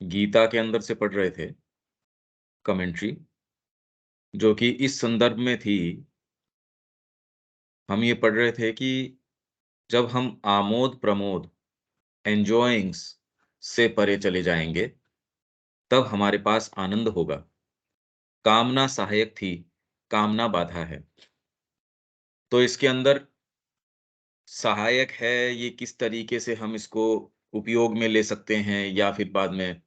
गीता के अंदर से पढ़ रहे थे कमेंट्री, जो कि इस संदर्भ में थी। हम ये पढ़ रहे थे कि जब हम आमोद प्रमोद एन्जॉयिंग्स से परे चले जाएंगे, तब हमारे पास आनंद होगा। कामना सहायक थी, कामना बाधा है। तो इसके अंदर सहायक है, ये किस तरीके से हम इसको उपयोग में ले सकते हैं या फिर बाद में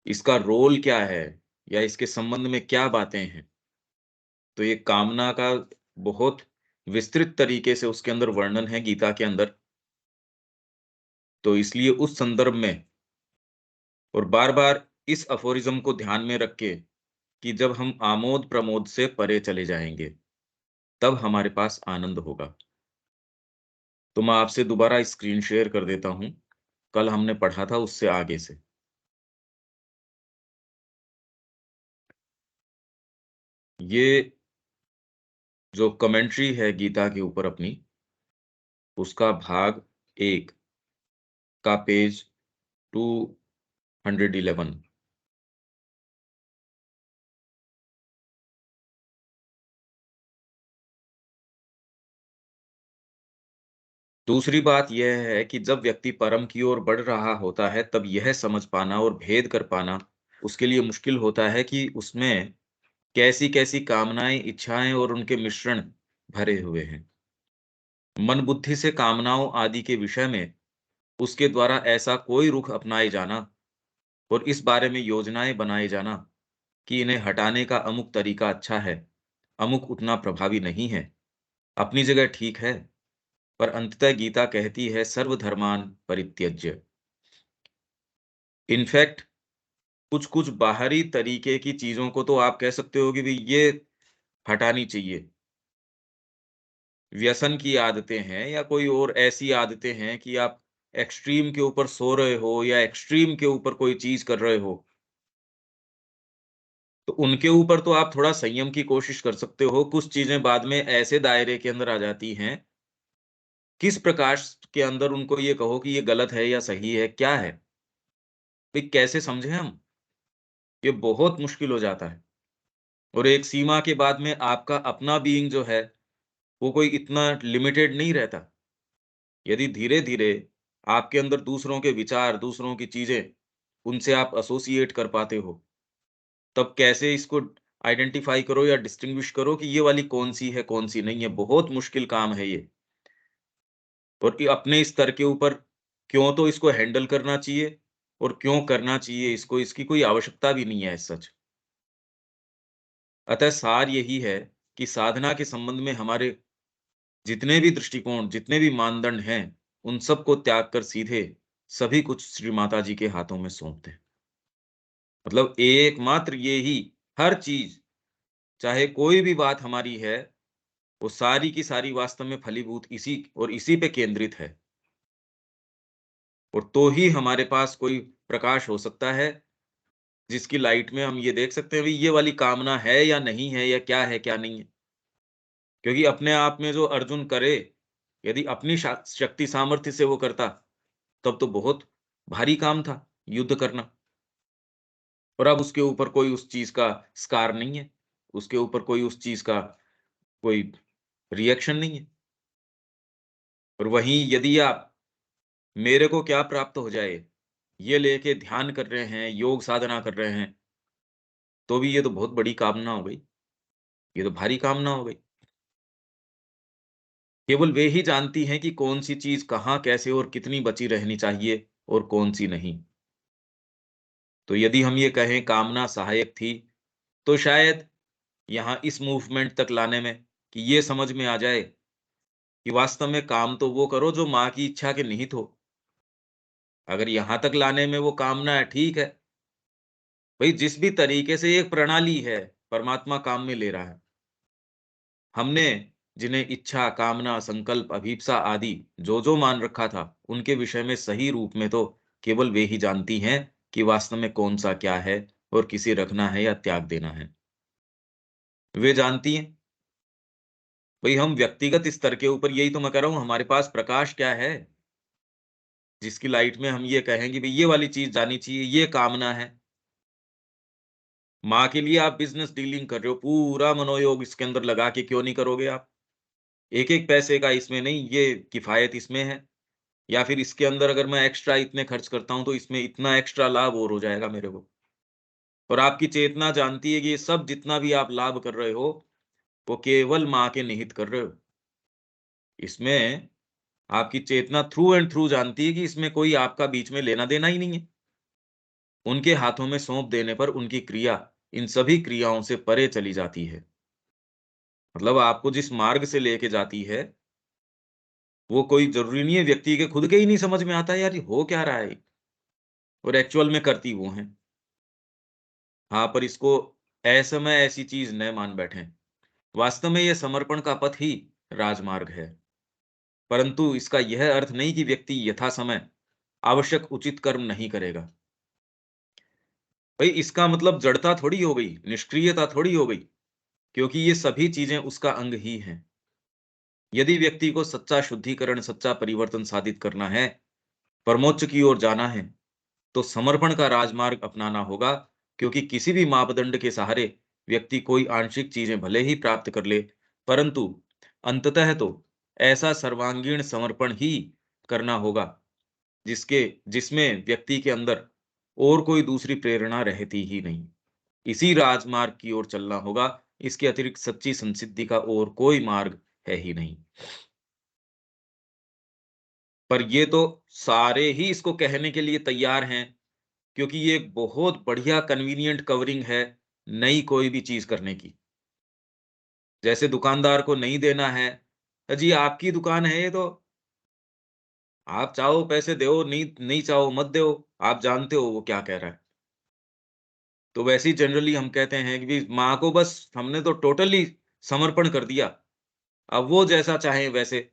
इसका रोल क्या है या इसके संबंध में क्या बातें हैं। तो ये कामना का बहुत विस्तृत तरीके से उसके अंदर वर्णन है गीता के अंदर। तो इसलिए उस संदर्भ में और बार-बार इस अफोरिज्म को ध्यान में रख के कि जब हम आमोद-प्रमोद से परे चले जाएँगे, तब हमारे पास आनंद होगा। तो मैं आपसे दोबारा स्क्रीन शेयर कर देता हूँ। कल हमने पढ़ा था उससे आगे से। ये जो कमेंट्री है गीता के ऊपर अपनी, उसका भाग 1 का पेज 211। दूसरी बात यह है कि जब व्यक्ति परम की ओर बढ़ रहा होता है, तब यह समझ पाना और भेद कर पाना उसके लिए मुश्किल होता है कि उसमें कैसी-कैसी कामनाएँ, इच्छाएँ और उनके मिश्रण भरे हुए हैं। मन बुद्धि से कामनाओं आदि के विषय में उसके द्वारा ऐसा कोई रुख अपनाए जाना और इस बारे में योजनाएँ बनाए जाना कि इन्हें हटाने का अमुक तरीका अच्छा है, अमुक उतना प्रभावी नहीं है, अपनी जगह ठीक है, पर अंततः गीता कहती है सर्वधर्मान् परित्यज्य। इनफैक्ट कुछ-कुछ बाहरी तरीके की चीज़ों को तो आप कह सकते हो कि भई ये हटानी चाहिए। व्यसन की आदतें हैं या कोई और ऐसी आदतें हैं कि आप एक्सट्रीम के ऊपर सो रहे हो या एक्सट्रीम के ऊपर कोई चीज़ कर रहे हो, तो उनके ऊपर तो आप थोड़ा संयम की कोशिश कर सकते हो। कुछ चीज़ें बाद में ऐसे दायरे के अंदर आ जाती हैं, किस प्रकाश के अंदर उनको ये कहो कि ये गलत है या सही है, क्या है? भई कैसे समझें हम? ये बहुत मुश्किल हो जाता है और एक सीमा के बाद में आपका अपना बीइंग जो है, वो कोई इतना लिमिटेड नहीं रहता। यदि धीरे-धीरे आपके अंदर दूसरों के विचार, दूसरों की चीज़ें, उनसे आप एसोसिएट कर पाते हो, तब कैसे इसको आइडेंटिफ़ाई करो या डिस्टिंग्विश करो कि ये वाली कौन-सी है, कौन-सी नहीं है, बहुत मुश्किल काम है ये। और कि अपने स्तर के ऊपर क्यों तो इसको हैंडल करना चाहिए और क्यों करना चाहिए इसको, इसकी कोई आवश्यकता भी नहीं है एज़ सच। अतः सार यही है कि साधना के संबंध में हमारे जितने भी दृष्टिकोण, जितने भी मानदंड हैं, उन सबको त्याग कर सीधे सभी कुछ श्री माता जी के हाथों में सौंप दें। मतलब एकमात्र ये ही हर चीज़, चाहे कोई भी बात हमारी है, वो सारी की सारी वास्तव में फलीभूत इसी और इसी पे केंद्रित है। और तो ही हमारे पास कोई प्रकाश हो सकता है, जिसकी लाइट में हम ये देख सकते हैं भई ये वाली कामना है या नहीं है या क्या है, क्या नहीं है। क्योंकि अपने आप में जो अर्जुन करे, यदि अपनी शक्ति सामर्थ्य से वो करता, तब तो बहुत भारी काम था, युद्ध करना। और अब उसके ऊपर कोई उस चीज़ का स्कार नहीं है, उसके ऊपर कोई उस चीज़ का कोई रिएक्शन नहीं है। और वहीं यदि आप मेरे को क्या प्राप्त हो जाए, ये लेके ध्यान कर रहे हैं, योग साधना कर रहे हैं, तो भी ये तो बहुत बड़ी कामना हो गई, ये तो भारी कामना हो गई। केवल वे ही जानती हैं कि कौन-सी चीज़ कहाँ, कैसे और कितनी बची रहनी चाहिए और कौन-सी नहीं। तो यदि हम ये कहें कामना सहायक थी, तो शायद यहाँ इस मूवमेंट तक लाने में कि ये समझ में आ जाए कि वास्तव में काम तो वो करो जो माँ की इच्छा के निहित हो। अगर यहाँ तक लाने में वो कामना है, ठीक है। भई जिस भी तरीके से एक प्रणाली है, परमात्मा काम में ले रहा है। हमने जिन्हें इच्छा, कामना, संकल्प, अभीप्सा आदि जो-जो मान रखा था, उनके विषय में सही रूप में तो केवल वे ही जानती हैं कि वास्तव में कौन-सा क्या है और किसे रखना है या त्याग देना है। वे जानती हैं। भई हम व्यक्तिगत स्तर के ऊपर यही तो मैं कह रहा हूँ, हमारे पास प्रकाश क्या है? जिसकी लाइट में हम ये कहें कि भई ये वाली चीज़ जानी चाहिए, ये कामना है। माँ के लिए आप बिज़नेस डीलिंग कर रहे हो, पूरा मनोयोग इसके अंदर लगा के क्यों नहीं करोगे आप? एक-एक पैसे का इसमें नहीं, ये किफ़ायत इसमें है, या फिर इसके अंदर अगर मैं एक्स्ट्रा इतने खर्च करता हूँ, तो इसमें इतना एक्स्ट्रा लाभ और हो जाएगा मेरे को। और आपकी चेतना जानती है कि ये सब जितना भी आप लाभ कर रहे हो, वो केवल माँ के निहित कर रहे हो। इसमें आपकी चेतना थ्रू एंड थ्रू जानती है कि इसमें कोई आपका बीच में लेना-देना ही नहीं है। उनके हाथों में सौंप देने पर उनकी क्रिया, इन सभी क्रियाओं से परे चली जाती है। मतलब आपको जिस मार्ग से लेके जाती है, वो कोई ज़रूरी नहीं है, व्यक्ति के खुद के ही नहीं समझ में आता है, यार ये हो क्या रहा है? और एक्चुअल में करती वो हैं। हाँ, पर इसको असमय ऐसी चीज़ न मान बैठें। वास्तव में ये समर्पण का पथ ही राजमार्ग है। परंतु इसका यह अर्थ नहीं कि व्यक्ति यथासमय आवश्यक उचित कर्म नहीं करेगा। भई इसका मतलब जड़ता थोड़ी हो गई, निष्क्रियता थोड़ी हो गई, क्योंकि ये सभी चीज़ें उसका अंग ही हैं। यदि व्यक्ति को सच्चा शुद्धिकरण, सच्चा परिवर्तन साधित करना है, परमोच्च की ओर जाना है, तो समर्पण का राजमार्ग अपनाना होगा, क्योंकि किसी भी मापदंड के सहारे व्यक्ति कोई आंशिक चीज़ें भले ही प्राप्त कर ले, परंतु अंततः तो ऐसा सर्वांगीण समर्पण ही करना होगा, जिसमें व्यक्ति के अंदर और कोई दूसरी प्रेरणा रहती ही नहीं। इसी राजमार्ग की ओर चलना होगा, इसके अतिरिक्त सच्ची संसिद्धि का और कोई मार्ग है ही नहीं। पर ये तो सारे ही इसको कहने के लिए तैयार हैं, क्योंकि ये एक बहुत बढ़िया कन्वीनिएंट कवरिंग है नई कोई भी चीज़ करने की। जैसे दुकानदार को नहीं देना है, जी आपकी दुकान है ये तो, आप चाहो पैसे दो, नहीं नहीं चाहो मत दो, आप जानते हो वो क्या कह रहा है। तो वैसे ही जनरली हम कहते हैं कि भई माँ को बस हमने तो टोटली समर्पण कर दिया, अब वो जैसा चाहे वैसे।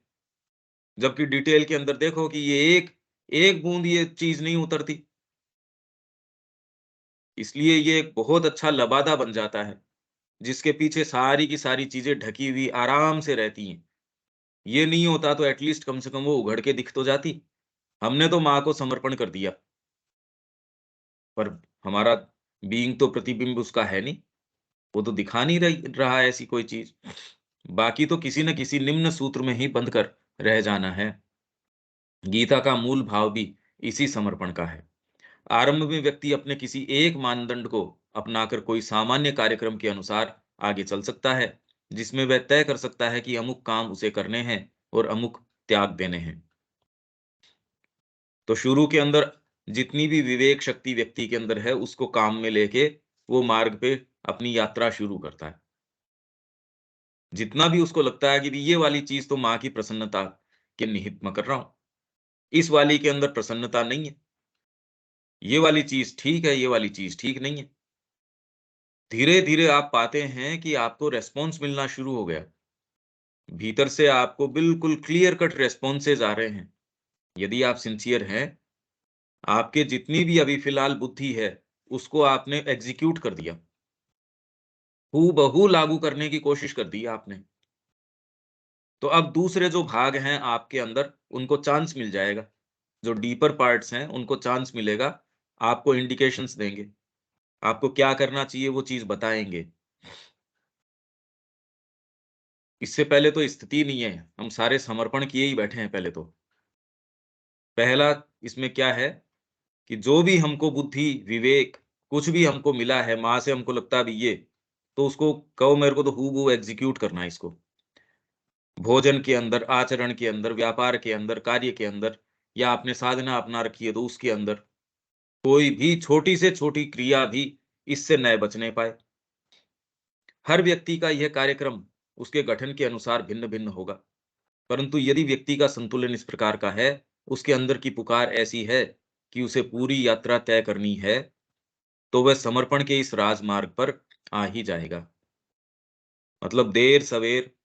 जबकि डिटेल के अंदर देखो कि ये एक बूँद ये चीज़ नहीं उतरती। इसलिए ये एक बहुत अच्छा लबादा बन जाता है, जिसके पीछे सारी की सारी चीज़ें ढकी हुई आराम से रहती हैं। ये नहीं होता तो एट लीस्ट कम से कम वो उघड़ के दिख तो जाती। हमने तो माँ को समर्पण कर दिया, पर हमारा बीइंग तो प्रतिबिंब उसका है नहीं, वो तो दिखा नहीं रहा है ऐसी कोई चीज़। बाकी तो किसी न किसी निम्न सूत्र में ही बंध कर रह जाना है। गीता का मूल भाव भी इसी समर्पण का है। आरंभ में व्यक्ति अपने किसी एक मानदंड को अपनाकर कोई सामान्य कार्यक्रम के अनुसार आगे चल सकता है, जिसमें वह तय कर सकता है कि अमुक काम उसे करने हैं और अमुक त्याग देने हैं। तो शुरू के अंदर जितनी भी विवेक शक्ति व्यक्ति के अंदर है, उसको काम में लेके वो मार्ग पे अपनी यात्रा शुरू करता है। जितना भी उसको लगता है कि भी ये वाली चीज़ तो माँ की प्रसन्नता के निहित मैं कर रहा हूँ, इस वाली के अंदर प्रसन्नता नहीं है। ये वाली चीज़ ठीक है, ये वाली चीज़ ठीक नहीं है। धीरे-धीरे आप पाते हैं कि आपको रिस्पॉन्स मिलना शुरू हो गया। भीतर से आपको बिल्कुल क्लियर कट रिस्पॉन्सेज़ आ रहे हैं। यदि आप सिंसियर हैं, आपके जितनी भी अभी फ़िलहाल बुद्धि है, उसको आपने एग्ज़ीक्यूट कर दिया। हूबहू लागू करने की कोशिश कर दी आपने। तो अब दूसरे जो भाग हैं आपके अंदर, उनको चांस मिल जाएगा। जो डीपर पार्ट्स हैं, उनको चांस मिलेगा, आपको इंडिकेशंस देंगे। आपको क्या करना चाहिए, वो चीज़ बताएँगे। इससे पहले तो स्थिति नहीं है, हम सारे समर्पण किए ही बैठे हैं पहले तो। पहला इसमें क्या है कि जो भी हमको बुद्धि, विवेक, कुछ भी हमको मिला है, माँ से हमको लगता है अभी ये, तो उसको कहो मेरे को तो हूबहू एग्ज़ीक्यूट करना है इसको। भोजन के अंदर, आचरण के अंदर, व्यापार के अंदर, कार्य के अंदर, या आपने साधना अपना रखी है तो उसके अंदर, कोई भी छोटी से छोटी क्रिया भी इससे न बचने पाए। हर व्यक्ति का यह कार्यक्रम उसके गठन के अनुसार भिन्न-भिन्न होगा। परंतु यदि व्यक्ति का संतुलन इस प्रकार का है, उसके अंदर की पुकार ऐसी है कि उसे पूरी यात्रा तय करनी है, तो वह समर्पण के इस राजमार्ग पर आ ही जाएगा। मतलब देर-सवेर,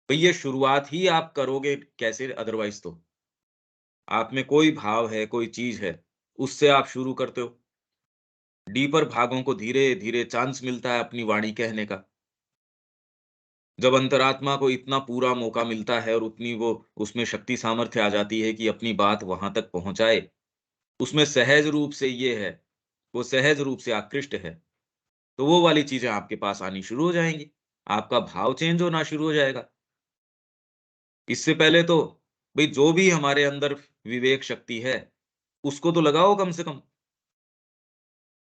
भई ये शुरुआत ही आप करोगे कैसे अदरवाइज़ तो? आप में कोई भाव है, कोई चीज़ है, उससे आप शुरू करते हो। डीपर भागों को धीरे-धीरे चांस मिलता है अपनी वाणी कहने का। जब अंतरात्मा को इतना पूरा मौका मिलता है और उतनी वो उसमें शक्ति सामर्थ्य आ जाती है कि अपनी बात वहां तक पहुंचाए, उसमें सहज रूप से ये है, वो सहज रूप से आकृष्ट है, तो वो वाली चीजें आपके पास आनी शुरू हो जाएंगी। आपका भाव चेंज होना शुरू हो जाएगा। इससे पहले तो भाई जो भी हमारे अंदर विवेक शक्ति है, उसको तो लगाओ कम से कम।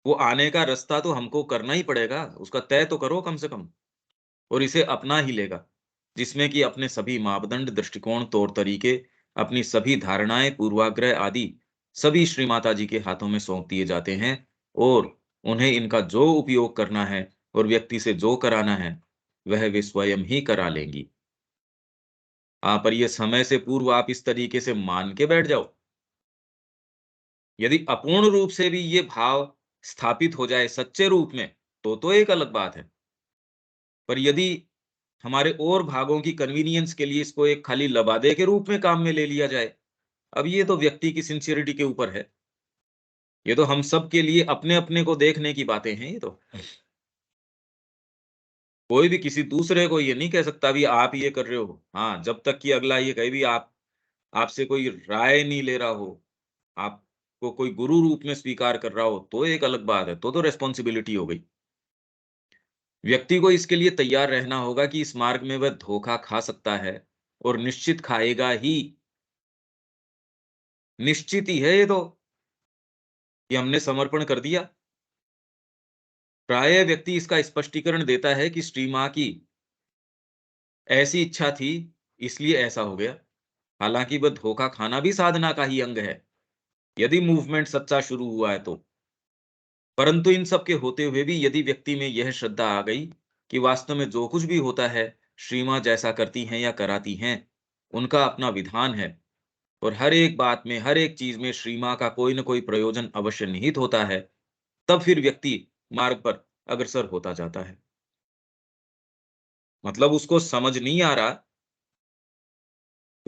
वो आने का रास्ता तो हमको करना ही पड़ेगा, उसका तय तो करो कम से कम। और इसे अपना ही लेगा, जिसमें कि अपने सभी मापदंड, दृष्टिकोण, तौर-तरीके, अपनी सभी धारणाएँ, पूर्वाग्रह आदि सभी श्री माता जी के हाथों में सौंप दिए जाते हैं और उन्हें इनका जो उपयोग करना है और व्यक्ति से जो कराना है, वह वे स्वयं ही करा लेंगी। पर ये समय से पूर्व आप इस तरीके से मान के बैठ जाओ। यदि अपूर्ण रूप से भी ये भाव स्थापित हो जाए सच्चे रूप में, तो एक अलग बात है। पर यदि हमारे और भागों की कन्वीनियंस के लिए इसको एक खाली लबादे के रूप में काम में ले लिया जाए, अब ये तो व्यक्ति की सिंसियरिटी के ऊपर है। ये तो हम सब के लिए अपने-अपने को देखने की बातें हैं ये तो। कोई भी किसी दूसरे को ये नहीं कह सकता भी आप ये कर रहे हो। हाँ, जब तक कि अगला ये कहे भी आप आपसे कोई राय नहीं ले रहा हो, आपको कोई गुरु रूप में स्वीकार कर रहा हो, तो एक अलग बात है, तो रिस्पॉन्सिबिलिटी हो गई। व्यक्ति को इसके लिए तैयार रहना होगा कि इस मार्ग में वह धोखा खा सकता है और निश्चित खाएगा ही। निश्चित ही है ये तो, कि हमने समर्पण कर दिया। प्रायः व्यक्ति इसका स्पष्टीकरण देता है कि श्री माँ की ऐसी इच्छा थी, इसलिए ऐसा हो गया। हालाँकि वह धोखा खाना भी साधना का ही अंग है, यदि मूवमेंट सच्चा शुरू हुआ है तो। परंतु इन सब के होते हुए भी यदि व्यक्ति में यह श्रद्धा आ गई कि वास्तव में जो कुछ भी होता है, श्री माँ जैसा करती हैं या कराती हैं, उनका अपना विधान है और हर एक बात में, हर एक चीज़ में श्री माँ का कोई न कोई प्रयोजन अवश्य निहित होता है, तब फिर व्यक्ति मार्ग पर अग्रसर होता जाता है। मतलब उसको समझ नहीं आ रहा,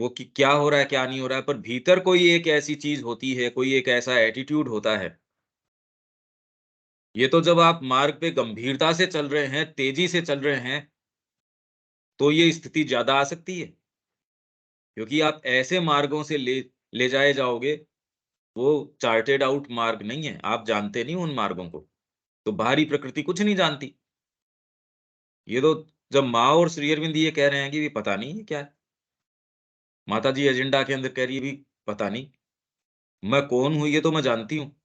वो कि क्या हो रहा है, क्या नहीं हो रहा है, पर भीतर कोई एक ऐसी चीज़ होती है, कोई एक ऐसा एटीट्यूड होता है। ये तो जब आप मार्ग पे गंभीरता से चल रहे हैं, तेज़ी से चल रहे हैं, तो ये स्थिति ज़्यादा आ सकती है। क्योंकि आप ऐसे मार्गों से ले जाए जाओगे, वो चार्टेड आउट मार्ग नहीं है, आप जानते नहीं उन मार्गों को। तो बाहरी प्रकृति कुछ नहीं जानती। ये तो जब माँ और श्री अरविंद ये कह रहे हैं कि भी पता नहीं ये क्या है? माता जी एजेंडा के अंदर कह रही है भी पता नहीं, मैं कौन हूँ ये तो मैं जानती हूँ,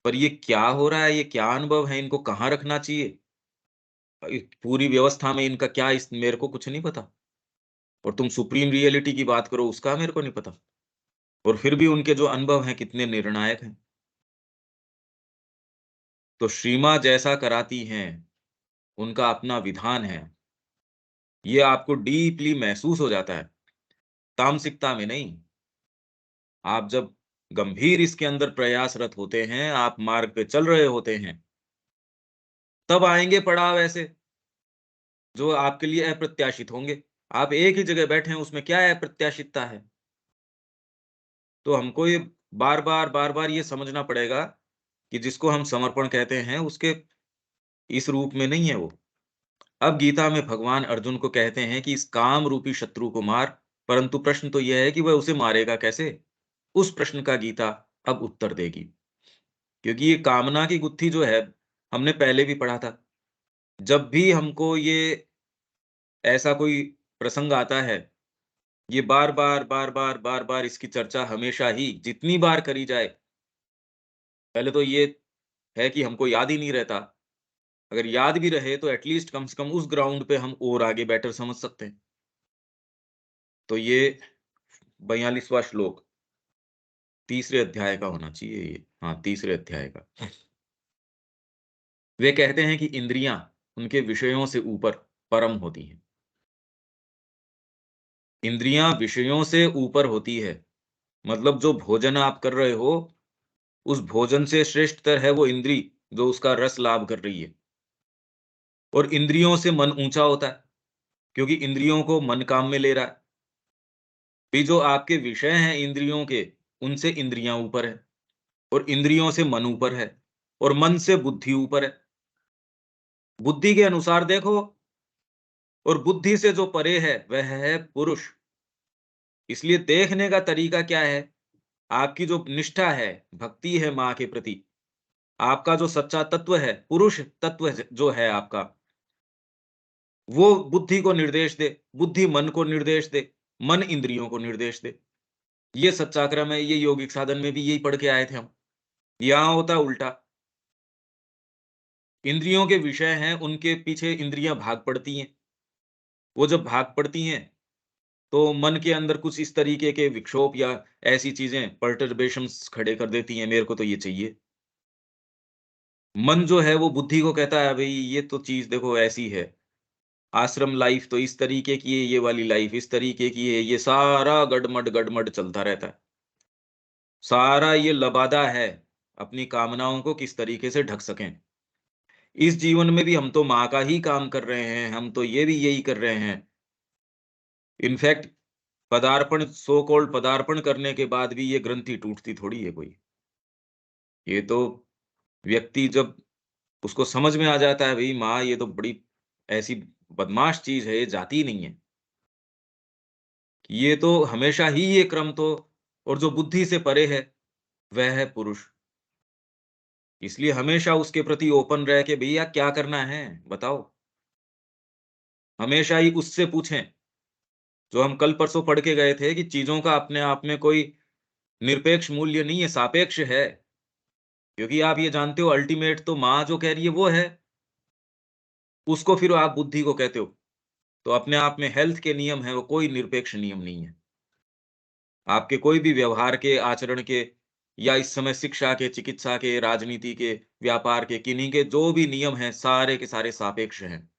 पर ये क्या हो रहा है, ये क्या अनुभव है, इनको कहाँ रखना चाहिए? पूरी व्यवस्था में इनका क्या इस मेरे को कुछ नहीं पता। और तुम सुप्रीम रियलिटी की बात करो उसका मेरे को नहीं पता। और फिर भी उनके जो अनुभव हैं कितने निर्णायक हैं। तो श्री माँ जैसा कराती हैं, उनका अपना विधान है। ये आपको डीपली महसूस हो जाता है, तामसिकता में नहीं। आप जब गंभीर इसके अंदर प्रयासरत होते हैं, आप मार्ग पे चल रहे होते हैं, तब आएँगे पड़ाव ऐसे, जो आपके लिए अप्रत्याशित होंगे। आप एक ही जगह बैठे हैं, उसमें क्या अप्रत्याशितता है? तो हमको ये बार-बार, बार-बार ये समझना पड़ेगा कि जिसको हम समर्पण कहते हैं, उसके इस रूप में नहीं है वो। अब गीता में भगवान अर्जुन को कहते हैं कि इस काम रूपी शत्रु को मार, परंतु प्रश्न तो यह है कि वह उसे मारेगा कैसे? उस प्रश्न का गीता अब उत्तर देगी। क्योंकि ये कामना की गुत्थी जो है, हमने पहले भी पढ़ा था। जब भी हमको ये ऐसा कोई प्रसंग आता है, ये बार-बार, बार-बार, बार-बार इसकी चर्चा हमेशा ही जितनी बार करी जाए, पहले तो ये है कि हमको याद ही नहीं रहता। अगर याद भी रहे तो एट लीस्ट कम से कम उस ग्राउंड पे हम और आगे बेटर समझ सकते हैं। तो ये 42वां श्लोक तीसरे अध्याय का होना चाहिए ये। हाँ, तीसरे अध्याय का। वे कहते हैं कि इंद्रियाँ उनके विषयों से ऊपर परम होती हैं। इंद्रियाँ विषयों से ऊपर होती है। मतलब जो भोजन आप कर रहे हो, उस भोजन से श्रेष्ठतर है वो इंद्री, जो उसका रस लाभ कर रही है। और इंद्रियों से मन ऊँचा होता है, क्योंकि इंद्रियों को मन काम में ले रहा है। भी जो आपके विषय हैं इंद्रियों के, उनसे इंद्रियाँ ऊपर है और इंद्रियों से मन ऊपर है और मन से बुद्धि ऊपर है। बुद्धि के अनुसार देखो, और बुद्धि से जो परे है वह है पुरुष। इसलिए देखने का तरीका क्या है? आपकी जो निष्ठा है, भक्ति है माँ के प्रति, आपका जो सच्चा तत्व है, पुरुष तत्व जो है आपका, वो बुद्धि को निर्देश दे, बुद्धि मन को निर्देश दे, मन इंद्रियों को निर्देश दे। ये सच्चा क्रम है, ये योगिक साधन में भी यही पढ़ के आए थे हम। यहाँ होता है उल्टा। इंद्रियों के विषय हैं, उनके पीछे इंद्रियाँ भाग पड़ती हैं। वो जब भाग पड़ती हैं, तो मन के अंदर कुछ इस तरीके के विक्षोभ या ऐसी चीज़ें पर्टर्बेशंस खड़े कर देती हैं, मेरे को तो ये चाहिए। मन जो है वो बुद्धि को कहता है, भई ये तो चीज़ देखो ऐसी है। आश्रम लाइफ़ तो इस तरीके की है, ये वाली लाइफ़ इस तरीके की है, ये सारा गडमड-गडमड चलता रहता है। सारा ये लबादा है, अपनी कामनाओं को किस तरीके से ढक सकें। इस जीवन में भी हम तो माँ का ही काम कर रहे हैं, हम तो ये भी यही कर रहे हैं। इनफैक्ट सो कॉल्ड पदार्पण करने के बाद भी ये ग्रंथि टूटती थोड़ी है कोई। ये तो व्यक्ति जब उसको समझ में आ जाता है, भई माँ ये तो बड़ी ऐसी बदमाश चीज़ है, ये जाती ही नहीं है। ये तो हमेशा ही ये क्रम तो और जो बुद्धि से परे है, वह है पुरुष। इसलिए हमेशा उसके प्रति ओपन रह के भैया क्या करना है? बताओ। हमेशा ही उससे पूछें। जो हम कल परसों पढ़ के गए थे कि चीज़ों का अपने आप में कोई निरपेक्ष मूल्य नहीं है, सापेक्ष है। क्योंकि आप ये जानते हो अल्टीमेट तो माँ जो कह रही है वो है, उसको फिर आप बुद्धि को कहते हो। तो अपने आप में हेल्थ के नियम हैं, वो कोई निरपेक्ष नियम नहीं है। आपके कोई भी व्यवहार के, आचरण के या इस समय शिक्षा के, चिकित्सा के, राजनीति के, व्यापार के, किन्हीं के जो भी नियम हैं, सारे के सारे सापेक्ष हैं।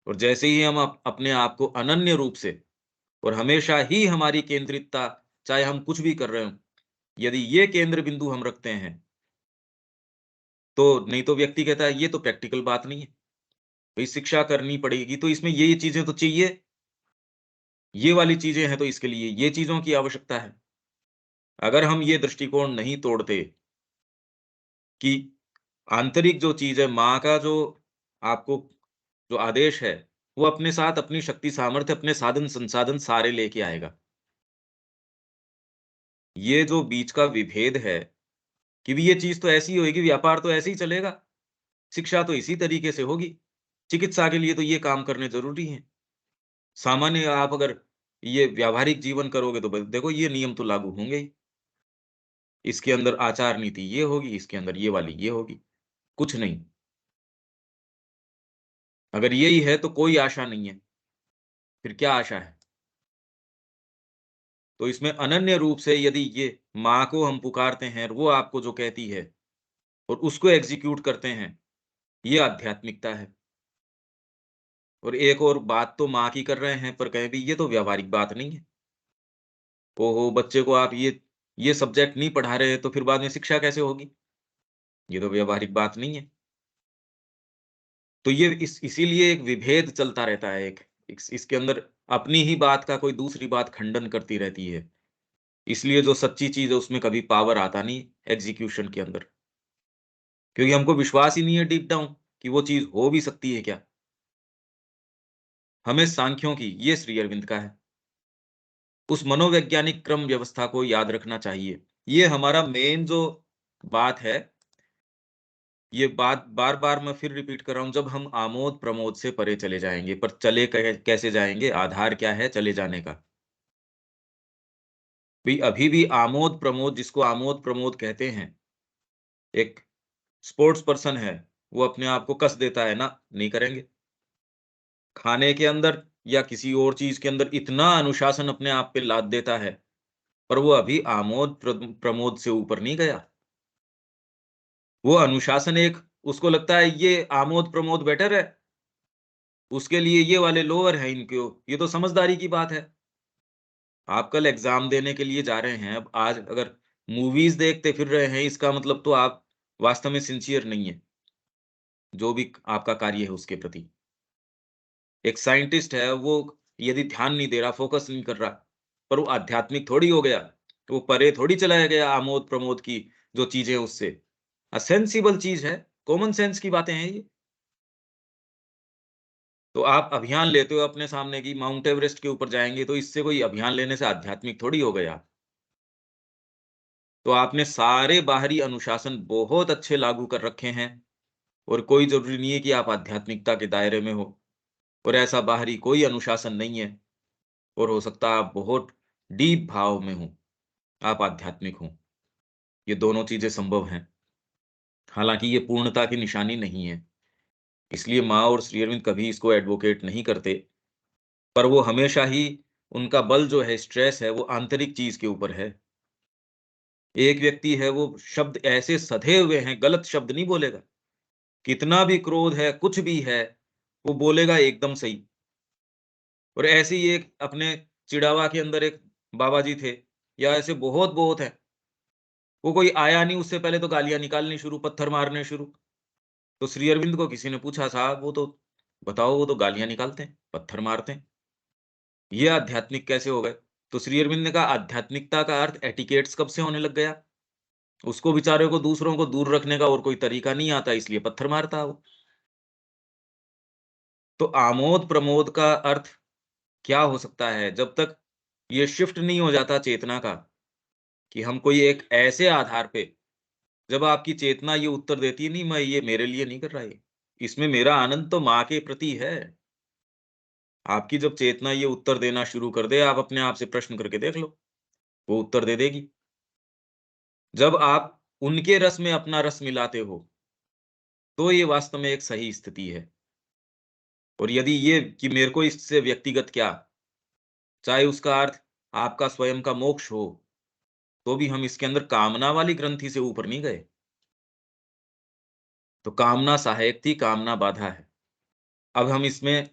और जैसे ही हम अपने आप को अनन्य रूप से और हमेशा ही हमारी केंद्रितता, चाहे हम कुछ भी कर रहे हों, यदि ये केंद्र बिंदु हम रखते हैं, तो नहीं तो व्यक्ति कहता है ये तो प्रैक्टिकल बात नहीं है। भई शिक्षा करनी पड़ेगी तो इसमें ये चीज़ें तो चाहिए, ये वाली चीज़ें हैं तो इसके लिए ये चीज़ों की आवश्यकता है। अगर हम ये दृष्टिकोण नहीं तोड़ते कि आंतरिक जो चीज़ है, माँ का जो आपको जो आदेश है, वो अपने साथ अपनी शक्ति सामर्थ्य, अपने साधन-संसाधन सारे लेके आएगा। ये जो बीच का विभेद है कि भी ये चीज़ तो ऐसी होएगी, व्यापार तो ऐसे ही चलेगा, शिक्षा तो इसी तरीके से होगी, चिकित्सा के लिए तो ये काम करने ज़रूरी हैं। सामान्य आप अगर ये व्यावहारिक जीवन करोगे तो ब देखो ये नियम तो लागू होंगे ही। इसके अंदर आचार नीति ये होगी, इसके अंदर ये वाली ये होगी, कुछ नहीं। अगर यही है तो कोई आशा नहीं है, फिर क्या आशा है? तो इसमें अनन्य रूप से यदि ये माँ को हम पुकारते हैं और वो आपको जो कहती है और उसको एग्ज़ीक्यूट करते हैं, ये आध्यात्मिकता है। और एक और बात तो माँ की कर रहे हैं, पर कहें भी ये तो व्यावहारिक बात नहीं है। ओहो! बच्चे को आप ये सब्जेक्ट नहीं पढ़ा रहे, तो फिर बाद में शिक्षा कैसे होगी? ये तो व्यावहारिक बात नहीं है। तो ये इसीलिए एक विभेद चलता रहता है इसके अंदर अपनी ही बात का कोई दूसरी बात खंडन करती रहती है। इसलिए जो सच्ची चीज़ है उसमें कभी पावर आता नहीं एग्ज़ीक्यूशन के अंदर। क्योंकि हमको विश्वास ही नहीं है डीप डाउन कि वो चीज़ हो भी सकती है क्या? हमें सांख्यों की ये श्री अरविंद का है। उस मनोवैज्ञानिक क्रम व्यवस्था को याद रखना चाहिए। ये हमारा मेन जो बात है, ये बात बार-बार मैं फिर रिपीट कर रहा हूँ, जब हम आमोद-प्रमोद से परे चले जाएँगे, पर चले कैसे जाएँगे? आधार क्या है चले जाने का? भई अभी भी आमोद-प्रमोद जिसको आमोद-प्रमोद कहते हैं, एक स्पोर्ट्स पर्सन है, वो अपने आप को कस देता है ना, नहीं करेंगे। खाने के अंदर या किसी और चीज़ के अंदर इतना अनुशासन अपने आप पे लाद देता है, पर वो अभी प्रमोद से ऊपर नहीं गया। वो अनुशासन एक उसको लगता है ये आमोद-प्रमोद बेटर है, उसके लिए ये वाले लोअर हैं इनको, ये तो समझदारी की बात है। आप कल एग्ज़ाम देने के लिए जा रहे हैं, अब आज अगर मूवीज़ देखते फिर रहे हैं, इसका मतलब तो आप वास्तव में सिंसियर नहीं है, जो भी आपका कार्य है उसके प्रति। एक साइंटिस्ट है, वो यदि ध्यान नहीं दे रहा, फ़ोकस नहीं कर रहा, पर वो आध्यात्मिक थोड़ी हो गया। वो परे थोड़ी चला गया आमोद-प्रमोद की जो चीज़ें उससे। सेंसिबल चीज़ है, कॉमन सेंस की बातें हैं ये। तो आप अभियान लेते हो अपने सामने कि माउंट एवरेस्ट के ऊपर जाएँगे, तो इससे कोई अभियान लेने से आध्यात्मिक थोड़ी हो गए आप। तो आपने सारे बाहरी अनुशासन बहुत अच्छे लागू कर रखे हैं और कोई ज़रूरी नहीं है कि आप आध्यात्मिकता के दायरे में हो और ऐसा बाहरी कोई अनुशासन नहीं है और हो सकता है आप बहुत डीप भाव में हो, आप आध्यात्मिक हो। ये दोनों चीज़ें संभव हैं। हालाँकि ये पूर्णता की निशानी नहीं है। इसलिए माँ और श्री अरविंद कभी इसको एडवोकेट नहीं करते, पर वो हमेशा ही उनका बल जो है, स्ट्रेस है, वो आंतरिक चीज़ के ऊपर है। एक व्यक्ति है, वो शब्द ऐसे सधे हुए हैं, गलत शब्द नहीं बोलेगा। कितना भी क्रोध है, कुछ भी है, वो बोलेगा एकदम सही। और ऐसे ही एक अपने चिड़ावा के अंदर एक बाबा जी थे, या ऐसे बहुत-बहुत हैं। वो कोई आया नहीं, उससे पहले तो गालियाँ निकालनी शुरू, पत्थर मारने शुरू। तो श्री अरविंद को किसी ने पूछा, "साहब, वो तो बताओ, वो तो गालियाँ निकालते हैं, पत्थर मारते हैं। ये आध्यात्मिक कैसे हो गए?" तो श्री अरविंद ने कहा, "आध्यात्मिकता का अर्थ एटिकेट्स कब से होने लग गया? उसको बेचारे को दूसरों को दूर रखने का और कोई तरीका नहीं आता, इसलिए पत्थर मारता है वो।" तो आमोद-प्रमोद का अर्थ क्या हो सकता है? जब तक ये शिफ्ट नहीं हो जाता चेतना का, कि हम कोई एक ऐसे आधार पे, जब आपकी चेतना ये उत्तर देती है, नहीं, मैं ये मेरे लिए नहीं कर रहा ये, इसमें मेरा आनंद तो माँ के प्रति है। आपकी जब चेतना ये उत्तर देना शुरू कर दे, आप अपने आप से प्रश्न करके देख लो, वो उत्तर दे देगी। जब आप उनके रस में अपना रस मिलाते हो, तो ये वास्तव में एक सही स्थिति है। और यदि ये कि मेरे को इससे व्यक्तिगत क्या, चाहे उसका अर्थ आपका स्वयं का मोक्ष हो, तो भी हम इसके अंदर कामना वाली ग्रंथि से ऊपर नहीं गए। तो कामना सहायक थी, कामना बाधा है। अब हम इसमें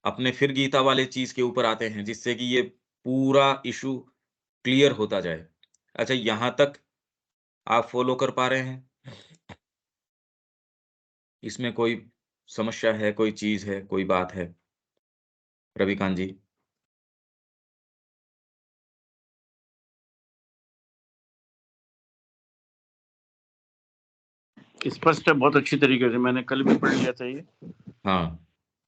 अपने फिर गीता वाले चीज़ के ऊपर आते हैं, जिससे कि ये पूरा इश्यू क्लियर होता जाए। अच्छा, यहाँ तक आप फ़ॉलो कर पा रहे हैं? इसमें कोई समस्या है, कोई चीज़ है, कोई बात है? रविकांत जी? स्पष्ट है, बहुत अच्छी तरीके से मैंने कल भी पढ़ लिया था ये, हाँ,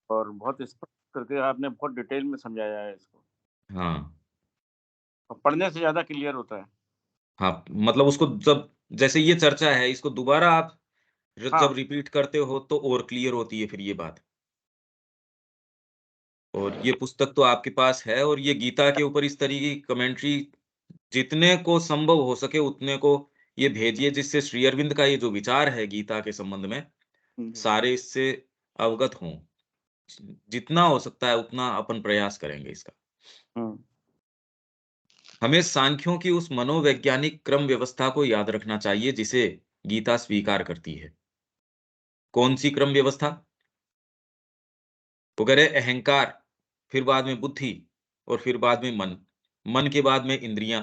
और बहुत स्पष्ट करके आपने बहुत डिटेल में समझाया है इसको, हाँ, और पढ़ने से ज़्यादा क्लियर होता है। हाँ, मतलब उसको जब, जैसे ये चर्चा है, इसको दोबारा आप जब हाँ, रिपीट करते हो, तो और क्लियर होती है फिर ये बात। और ये पुस्तक तो आपके पास है, और ये गीता के ऊपर इस तरीके की कमेंट्री जितने को संभव हो सके उतने को ये भेजिए, जिससे श्री अरविंद का ये जो विचार है गीता के संबंध में, जी, सारे इससे अवगत हों। जितना हो सकता है उतना अपन प्रयास करेंगे इसका। हुँ, हमें सांख्यों की उस मनोवैज्ञानिक क्रम व्यवस्था को याद रखना चाहिए जिसे गीता स्वीकार करती है। कौन-सी क्रम व्यवस्था? वो कह रहे अहंकार, फिर बाद में बुद्धि, और फिर बाद में मन। मन के बाद में इंद्रियाँ,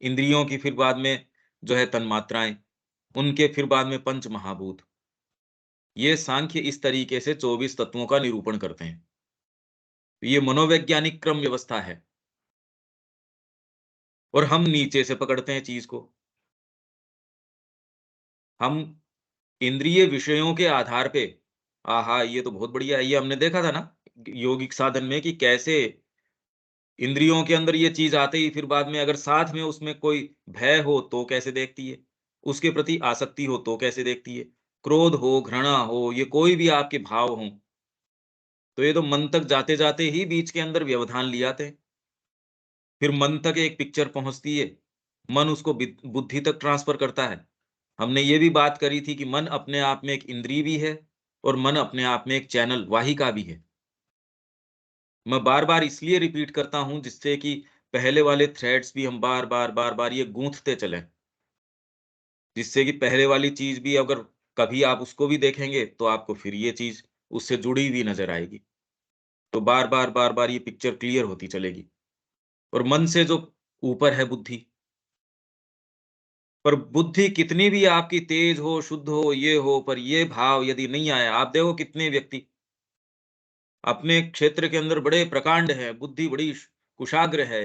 इंद्रियों की फिर बाद में जो है तन्मात्राएँ, उनके फिर बाद में पंच महाभूत। ये सांख्य इस तरीके से 24 तत्वों का निरूपण करते हैं। तो ये मनोवैज्ञानिक क्रम व्यवस्था है, और हम नीचे से पकड़ते हैं चीज़ को। हम इंद्रिय विषयों के आधार पे, आहा! ये तो बहुत बढ़िया है। ये हमने देखा था ना यौगिक साधन में, कि कैसे इंद्रियों के अंदर ये चीज़ आते ही फिर बाद में अगर साथ में उसमें कोई भय हो तो कैसे देखती है? उसके प्रति आसक्ति हो तो कैसे देखती है? क्रोध हो, घृणा हो, ये कोई भी आपके भाव हों, तो ये तो मन तक जाते-जाते ही बीच के अंदर व्यवधान ले आते हैं। फिर मन तक एक पिक्चर पहुँचती है, मन उसको बुद्धि तक ट्रांसफ़र करता है। हमने ये भी बात करी थी कि मन अपने आप में एक इंद्रिय भी है, और मन अपने आप में एक चैनल वाहिका भी है। मैं बार-बार इसलिए रिपीट करता हूँ, जिससे कि पहले वाले थ्रेड्स भी हम बार-बार, बार-बार ये गूँथते चलें। जिससे कि पहले वाली चीज़ भी अगर कभी आप उसको भी देखेंगे, तो आपको फिर ये चीज़ उससे जुड़ी हुई नज़र आएगी। तो बार-बार, बार-बार ये पिक्चर क्लियर होती चलेगी। और मन से जो ऊपर है बुद्धि, पर बुद्धि कितनी भी आपकी तेज हो, शुद्ध हो, ये हो, पर ये भाव यदि नहीं आया, आप देखो कितने व्यक्ति अपने क्षेत्र के अंदर बड़े प्रकांड हैं, बुद्धि बड़ी कुशाग्र है,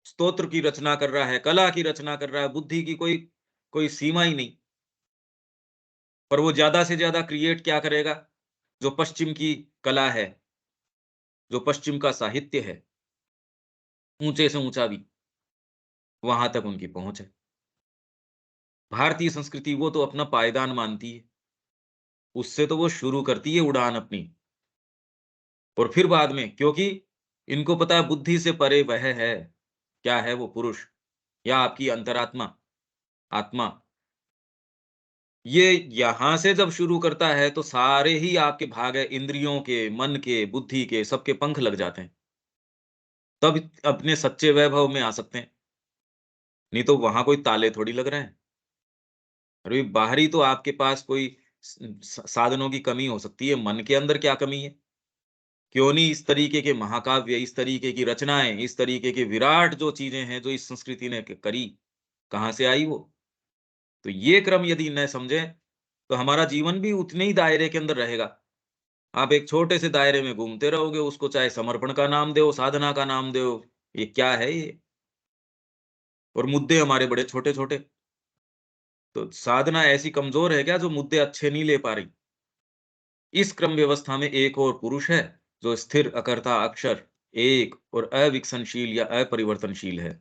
स्तोत्र की रचना कर रहा है, कला की रचना कर रहा है, बुद्धि की कोई कोई सीमा ही नहीं। पर वो ज़्यादा से ज़्यादा क्रिएट क्या करेगा? जो पश्चिम की कला है, जो पश्चिम का साहित्य है, ऊँचे से ऊँचा भी, वहाँ तक उनकी पहुँच है। भारतीय संस्कृति वो तो अपना पायदान मानती है, उससे तो वो शुरू करती है उड़ान अपनी, और फिर बाद में, क्योंकि इनको पता है बुद्धि से परे वह है, क्या है वो पुरुष या आपकी अंतरात्मा, आत्मा। ये यहाँ से जब शुरू करता है तो सारे ही आपके भाग है, इंद्रियों के, मन के, बुद्धि के, सबके पंख लग जाते हैं। तब अपने सच्चे वैभव में आ सकते हैं, नहीं तो वहाँ कोई ताले थोड़ी लग रहे हैं। अरे बाहरी तो आपके पास कोई साधनों की कमी हो सकती है, मन के अंदर क्या कमी है? क्यों नहीं इस तरीके के महाकाव्य, इस तरीके की रचनाएँ, इस तरीके के विराट जो चीज़ें हैं, जो इस संस्कृति ने करी, कहाँ से आई वो? तो ये क्रम यदि न समझें, तो हमारा जीवन भी उतने ही दायरे के अंदर रहेगा। आप एक छोटे से दायरे में घूमते रहोगे, उसको चाहे समर्पण का नाम दो, साधना का नाम दो, ये क्या है ये? और मुद्दे हमारे बड़े छोटे-छोटे। तो साधना ऐसी कमज़ोर है क्या जो मुद्दे अच्छे नहीं ले पा रही? इस क्रम व्यवस्था में एक और पुरुष है, जो स्थिर, अकर्ता, अक्षर, एक और अविकसनशील या अपरिवर्तनशील है।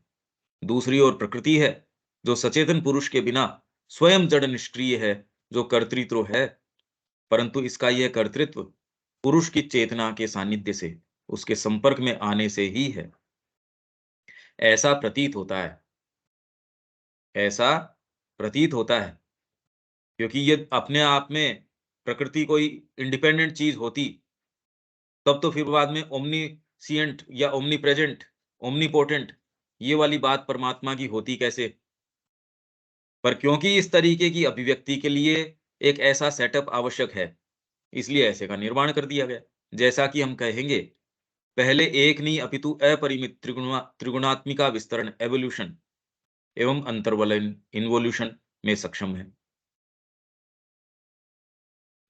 दूसरी ओर प्रकृति है, जो सचेतन पुरुष के बिना स्वयं जड़ निष्क्रिय है, जो कर्तृत्व है, परंतु इसका यह कर्तृत्व पुरुष की चेतना के सानिध्य से, उसके संपर्क में आने से ही है। ऐसा प्रतीत होता है, ऐसा प्रतीत होता है, क्योंकि ये अपने आप में प्रकृति कोई इंडिपेंडेंट चीज़ होती, तब तो फिर बाद में ओमनीसिएंट या ओमनीप्रेजेंट, ओमनीपोटेंट ये वाली बात परमात्मा की होती कैसे? पर क्योंकि इस तरीके की अभिव्यक्ति के लिए एक ऐसा सेटअप आवश्यक है, इसलिए ऐसे का निर्माण कर दिया गया। जैसा कि हम कहेंगे, पहले एक नहीं अपितु अपरिमित त्रिगुणात्मिका विस्तरण एवोल्यूशन एवं अंतर्वलन इन्वोल्यूशन में सक्षम है।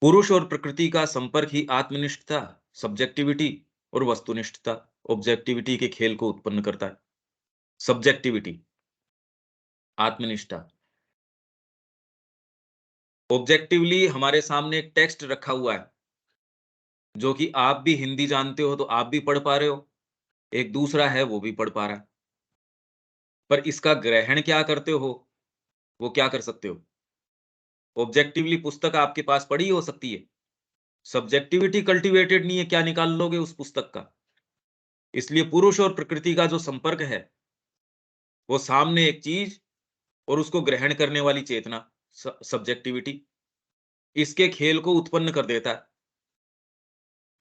पुरुष और प्रकृति का संपर्क ही आत्मनिष्ठता, सब्जेक्टिविटी और वस्तुनिष्ठता, ऑब्जेक्टिविटी के खेल को उत्पन्न करता है। सब्जेक्टिविटी, आत्मनिष्ठा। ऑब्जेक्टिवली हमारे सामने एक टेक्स्ट रखा हुआ है, जो कि आप भी हिंदी जानते हो तो आप भी पढ़ पा रहे हो, एक दूसरा है वो भी पढ़ पा रहा है। पर इसका ग्रहण क्या करते हो, वो क्या कर सकते हो? ऑब्जेक्टिवली पुस्तक आपके पास पड़ी हो सकती है, सब्जेक्टिविटी कल्टीवेटेड नहीं है, क्या निकाल लोगे उस पुस्तक का? इसलिए पुरुष और प्रकृति का जो संपर्क है, वो सामने एक चीज और उसको ग्रहण करने वाली चेतना, सब्जेक्टिविटी, इसके खेल को उत्पन्न कर देता है।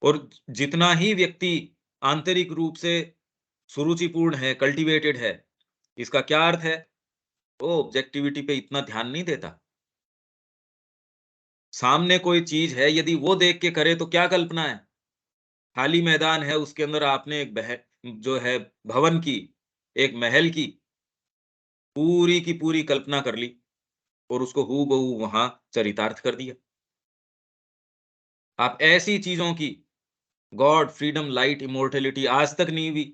और जितना ही व्यक्ति आंतरिक रूप से सुरुचिपूर्ण है, कल्टीवेटेड है, इसका क्या अर्थ है? वो ऑब्जेक्टिविटी पे इतना ध्यान नहीं देता। सामने कोई चीज है, यदि वो देख के करे तो क्या कल्पना है? खाली मैदान है, उसके अंदर आपने एक जो है भवन की, एक महल की पूरी की पूरी कल्पना कर ली और उसको हूबहू वहां चरितार्थ कर दिया। आप ऐसी चीजों की गॉड, फ्रीडम, लाइट, इमॉर्टैलिटी आज तक नहीं हुई,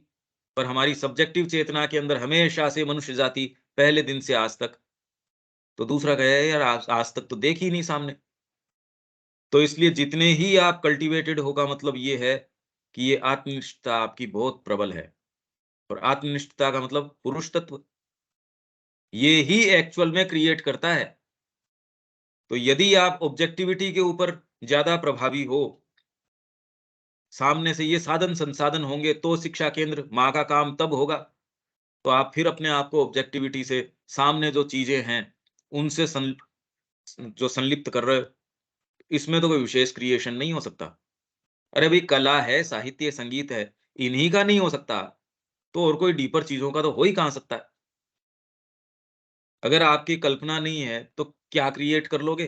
पर हमारी सब्जेक्टिव चेतना के अंदर हमेशा से मनुष्य जाति पहले दिन से आज तक, तो दूसरा कहे यार आज तक तो देखी ही नहीं सामने। तो इसलिए जितने ही आप कल्टीवेटेड होगा, मतलब ये है कि ये आत्मनिष्ठता आपकी बहुत प्रबल है, और आत्मनिष्ठता का मतलब पुरुष तत्व, ये ही एक्चुअल में क्रिएट करता है। तो यदि आप ऑब्जेक्टिविटी के ऊपर ज्यादा प्रभावी हो, सामने से ये साधन संसाधन होंगे तो शिक्षा केंद्र माँ का काम तब होगा। तो आप फिर अपने आप को ऑब्जेक्टिविटी से, सामने जो चीजें हैं उनसे जो संलिप्त कर रहे हो, इसमें तो कोई विशेष क्रिएशन नहीं हो सकता। अरे भाई कला है, साहित्य, संगीत है, इन्हीं का नहीं हो सकता, तो और कोई डीपर चीज़ों का तो हो ही कहाँ सकता है। अगर आपकी कल्पना नहीं है, तो क्या क्रिएट कर लोगे?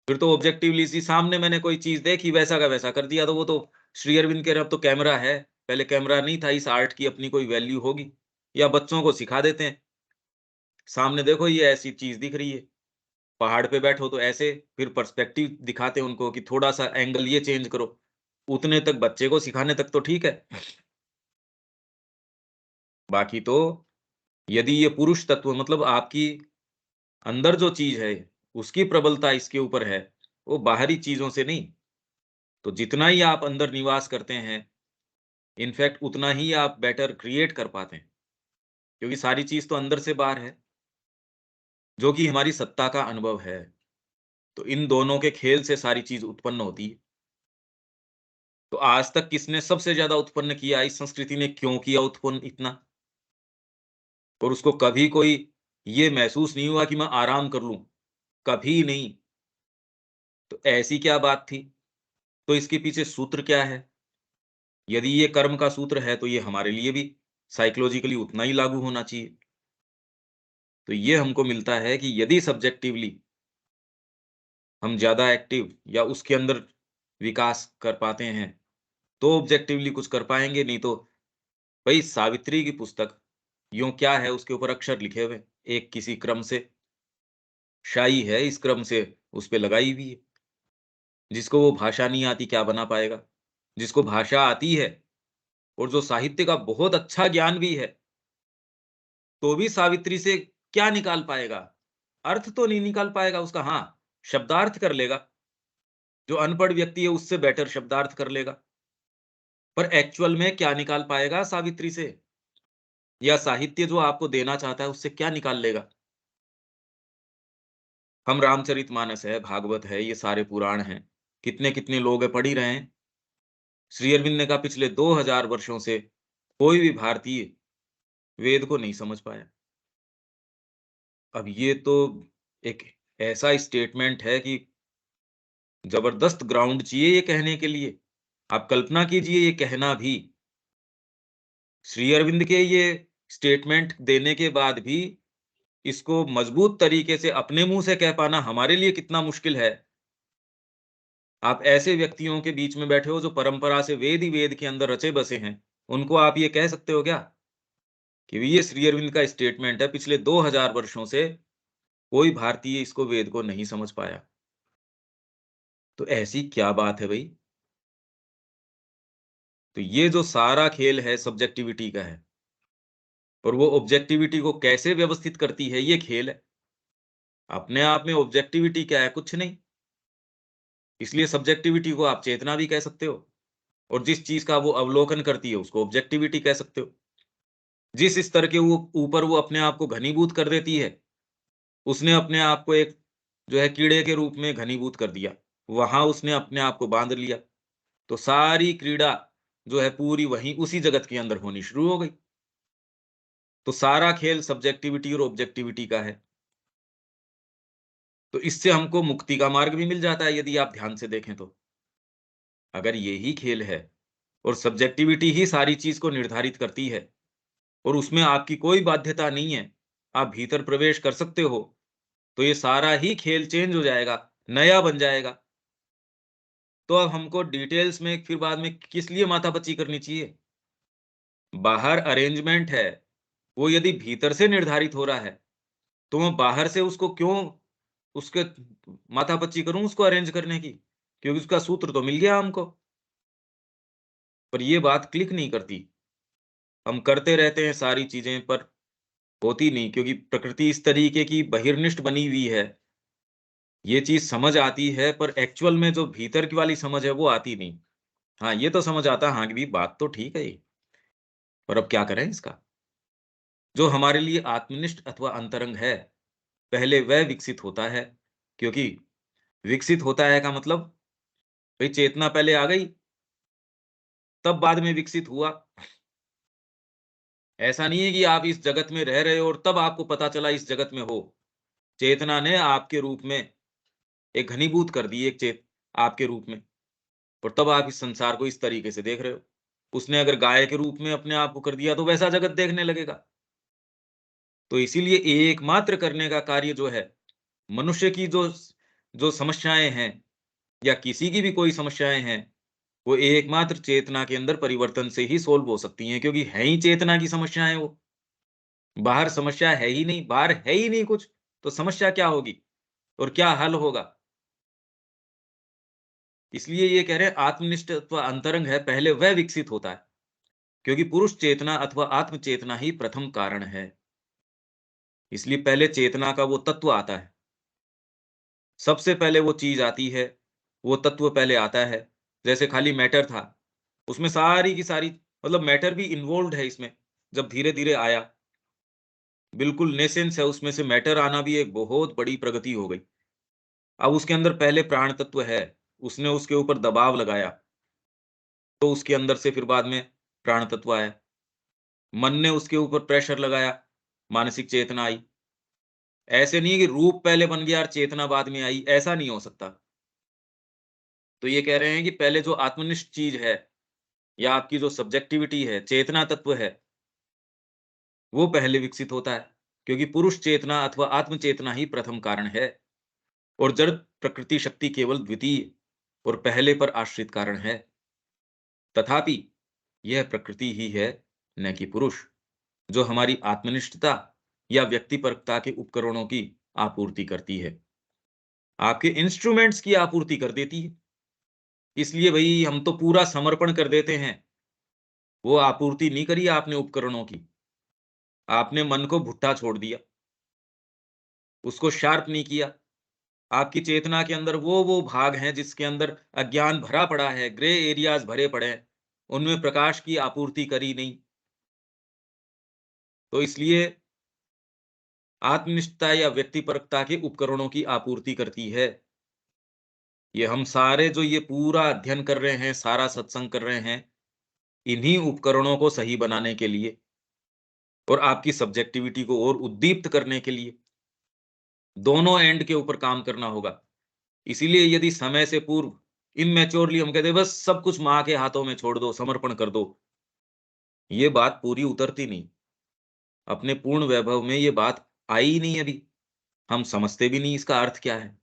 फिर तो ऑब्जेक्टिवली सी सामने मैंने कोई चीज़ देखी, वैसा का वैसा कर दिया, तो वो तो श्री अरविंद कह रहे अब तो कैमरा है, पहले कैमरा नहीं था, इस आर्ट की अपनी कोई वैल्यू होगी। या बच्चों को सिखा देते हैं, सामने देखो ये ऐसी चीज़ दिख रही है, पहाड़ पे बैठो तो ऐसे, फिर पर्सपेक्टिव दिखाते हैं उनको कि थोड़ा-सा एंगल ये चेंज करो। उतने तक बच्चे को सिखाने तक तो ठीक है। बाकी तो यदि ये पुरुष तत्व मतलब आपकी अंदर जो चीज़ है, उसकी प्रबलता इसके ऊपर है, वो बाहरी चीज़ों से नहीं। तो जितना ही आप अंदर निवास करते हैं, इनफैक्ट उतना ही आप बेटर क्रिएट कर पाते हैं, क्योंकि सारी चीज़ तो अंदर से बाहर है, जो कि हमारी सत्ता का अनुभव है। तो इन दोनों के खेल से सारी चीज़ उत्पन्न होती है। तो आज तक किसने सबसे ज़्यादा उत्पन्न किया, इस संस्कृति ने क्यों किया उत्पन्न इतना? और उसको कभी कोई ये महसूस नहीं हुआ कि मैं आराम कर लूँ, कभी नहीं। तो ऐसी क्या बात थी? तो इसके पीछे सूत्र क्या है? यदि ये कर्म का सूत्र है, तो ये हमारे लिए भी साइकोलॉजिकली उतना ही लागू होना चाहिए। तो ये हमको मिलता है कि यदि सब्जेक्टिवली हम ज़्यादा एक्टिव या उसके अंदर विकास कर पाते हैं, तो ऑब्जेक्टिवली कुछ कर पाएँगे, नहीं तो भई सावित्री की पुस्तक, यूँ क्या है उसके ऊपर अक्षर लिखे हुए, एक किसी क्रम से, शाई है इस क्रम से उस पे लगाई हुई है। जिसको वो भाषा नहीं आती क्या बना पाएगा? जिसको भाषा आती है और जो साहित्य का बहुत अच्छा ज्ञान भी है, तो भी सावित्री से क्या निकाल पाएगा? अर्थ तो नहीं निकाल पाएगा उसका, हाँ, शब्दार्थ कर लेगा। जो अनपढ़ व्यक्ति है उससे बेटर शब्दार्थ कर लेगा। पर एक्चुअल में क्या निकाल पाएगा सावित्री से? या साहित्य जो आपको देना चाहता है उससे क्या निकाल लेगा? हम रामचरितमानस है, भागवत है, ये सारे पुराण हैं। कितने-कितने लोग हैं, पढ़ ही रहे हैं। श्री अरविंद ने कहा पिछले 2000 वर्षों से कोई भी भारतीय वेद को नहीं समझ पाया। अब ये तो एक ऐसा स्टेटमेंट है कि जबरदस्त ग्राउंड चाहिए ये कहने के लिए। आप कल्पना कीजिए ये कहना भी, श्री अरविंद के ये स्टेटमेंट देने के बाद भी इसको मजबूत तरीके से अपने मुँह से कह पाना हमारे लिए कितना मुश्किल है। आप ऐसे व्यक्तियों के बीच में बैठे हो जो परंपरा से वेद ही वेद के अंदर रचे बसे हैं। उनको आप ये कह सकते हो क्या? कि ये श्री अरविंद का स्टेटमेंट है, पिछले 2000 वर्षों से कोई भारतीय इसको वेद को नहीं समझ पाया। तो ऐसी क्या बात है भई? तो ये जो सारा खेल है सब्जेक्टिविटी का है और वो ऑब्जेक्टिविटी को कैसे व्यवस्थित करती है ये खेल है। अपने आप में ऑब्जेक्टिविटी क्या है? कुछ नहीं। इसलिए सब्जेक्टिविटी को आप चेतना भी कह सकते हो और जिस चीज़ का वो अवलोकन करती है उसको ऑब्जेक्टिविटी कह सकते हो। जिस स्तर के वो ऊपर वो अपने आप को घनीभूत कर देती है, उसने अपने आप को एक जो है कीड़े के रूप में घनीभूत कर दिया। वहाँ उसने अपने आप को बाँध लिया। तो सारी क्रीड़ा जो है पूरी वहीं उसी जगत के अंदर होनी शुरू हो गई। तो सारा खेल सब्जेक्टिविटी और ऑब्जेक्टिविटी का है। तो इससे हमको मुक्ति का मार्ग भी मिल जाता है यदि आप ध्यान से देखें तो। अगर यही खेल है और सब्जेक्टिविटी ही सारी चीज़ को निर्धारित करती है और उसमें आपकी कोई बाध्यता नहीं है, आप भीतर प्रवेश कर सकते हो, तो ये सारा ही खेल चेंज हो जाएगा, नया बन जाएगा। तो अब हमको डिटेल्स में फिर बाद में किस लिए माथापच्ची करनी चाहिए? बाहर अरेंजमेंट है, वो यदि भीतर से निर्धारित हो रहा है, तो मैं बाहर से उसको क्यों उसके माथापच्ची करूँ उसको अरेंज करने की? क्योंकि उसका सूत्र तो मिल गया हमको। पर ये बात क्लिक नहीं करती। हम करते रहते हैं सारी चीज़ें पर होती नहीं क्योंकि प्रकृति इस तरीके की बहिर्निष्ठ बनी हुई है। ये चीज़ समझ आती है पर एक्चुअल में जो भीतर की वाली समझ है वो आती नहीं। हाँ, ये तो समझ आता है हाँ, कि बात तो ठीक है ये, पर अब क्या करें इसका? जो हमारे लिए आत्मनिष्ठ अथवा अंतरंग है, पहले वह विकसित होता है क्योंकि विकसित होता है का मतलब भई चेतना पहले आ गई, तब बाद में विकसित हुआ। ऐसा नहीं है कि आप इस जगत में रह रहे हो और तब आपको पता चला इस जगत में हो। चेतना ने आपके रूप में एक घनीभूत कर दी एक आपके रूप में और तब आप इस संसार को इस तरीके से देख रहे हो। उसने अगर गाय के रूप में अपने आप को कर दिया तो वैसा जगत देखने लगेगा। तो इसीलिए एकमात्र करने का कार्य जो है, मनुष्य की जो समस्याएँ हैं या किसी की भी कोई समस्याएँ हैं, वो एकमात्र चेतना के अंदर परिवर्तन से ही सॉल्व हो सकती हैं क्योंकि है ही चेतना की समस्याएँ वो। बाहर समस्या है ही नहीं, बाहर है ही नहीं कुछ, तो समस्या क्या होगी और क्या हल होगा? इसलिए ये कह रहे हैं आत्मनिष्ठ अथवा अंतरंग है, पहले वह विकसित होता है, क्योंकि पुरुष चेतना अथवा आत्म चेतना ही प्रथम कारण है। इसलिए पहले चेतना का वो तत्व आता है। सबसे पहले वो चीज़ आती है, वो तत्व पहले आता है, जैसे खाली मैटर था, उसमें सारी की सारी मतलब मैटर भी इन्वॉल्व्ड है इसमें, जब धीरे-धीरे आया, बिल्कुल नेसेंस है उसमें से मैटर आना भी एक बहुत बड़ी प्रगति हो गई। अब उसके अंदर पहले प्राण तत्व है, उसने उसके ऊपर दबाव लगाया, तो उसके अंदर से फिर बाद में प्राण तत्व आया। मन ने उसके ऊपर प्रेशर लगाया, मानसिक चेतना आई। ऐसे नहीं है कि रूप पहले बन गया और चेतना बाद में आई, ऐसा नहीं हो सकता। तो ये कह रहे हैं कि पहले जो आत्मनिष्ठ चीज़ है या आपकी जो सब्जेक्टिविटी है, चेतना तत्व है, वो पहले विकसित होता है। क्योंकि पुरुष चेतना अथवा आत्म चेतना ही प्रथम कारण है और जड़ प्रकृति शक्ति केवल द्वितीय और पहले पर आश्रित कारण है। तथापि यह प्रकृति ही है, न कि पुरुष, जो हमारी आत्मनिष्ठता या व्यक्तिपरकता के उपकरणों की आपूर्ति करती है। आपके इंस्ट्रूमेंट्स की आपूर्ति कर देती है। इसलिए भई हम तो पूरा समर्पण कर देते हैं। वो आपूर्ति नहीं करी आपने उपकरणों की। आपने मन को भुट्टा छोड़ दिया, उसको शार्प नहीं किया। आपकी चेतना के अंदर वो भाग हैं जिसके अंदर अज्ञान भरा पड़ा है, ग्रे एरियाज़ भरे पड़े हैं, उनमें प्रकाश की आपूर्ति करी नहीं। तो इसलिए आत्मनिष्ठता या व्यक्तिपरकता के उपकरणों की आपूर्ति करती है। ये हम सारे जो ये पूरा अध्ययन कर रहे हैं, सारा सत्संग कर रहे हैं, इन्हीं उपकरणों को सही बनाने के लिए और आपकी सब्जेक्टिविटी को और उद्दीप्त करने के लिए, दोनों एंड के ऊपर काम करना होगा। इसीलिए यदि समय से पूर्व इमैच्योरली हम कहते हैं बस सब कुछ माँ के हाथों में छोड़ दो, समर्पण कर दो, ये बात पूरी उतरती नहीं। अपने पूर्ण वैभव में ये बात आई ही नहीं अभी। हम समझते भी नहीं इसका अर्थ क्या है।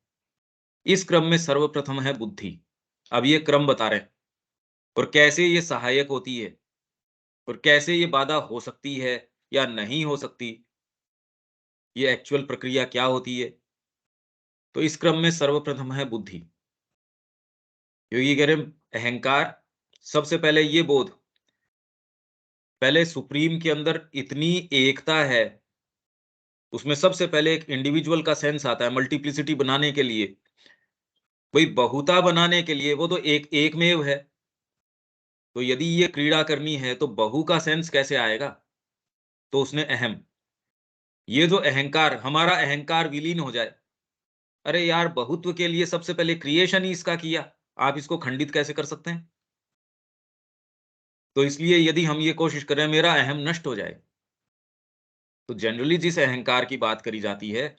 इस क्रम में सर्वप्रथम है बुद्धि। अब ये क्रम बता रहे हैं और कैसे ये सहायक होती है और कैसे ये बाधा हो सकती है या नहीं हो सकती, ये एक्चुअल प्रक्रिया क्या होती है। तो इस क्रम में सर्वप्रथम है बुद्धि। योगी कह रहे हैं अहंकार, सबसे पहले ये बोध, पहले सुप्रीम के अंदर इतनी एकता है, उसमें सबसे पहले एक इंडिविजुअल का सेंस आता है मल्टीप्लिसिटी बनाने के लिए। भई बहुता बनाने के लिए वो तो एकमेव है। तो यदि ये क्रीड़ा करनी है तो बहु का सेंस कैसे आएगा? तो उसने अहम, ये जो अहंकार, हमारा अहंकार विलीन हो जाए। अरे यार बहुत्व के लिए सबसे पहले क्रिएशन ही इसका किया, आप इसको खंडित कैसे कर सकते हैं? तो इसलिए यदि हम ये कोशिश करें मेरा अहम नष्ट हो जाए, तो जनरली जिस अहंकार की बात करी जाती है,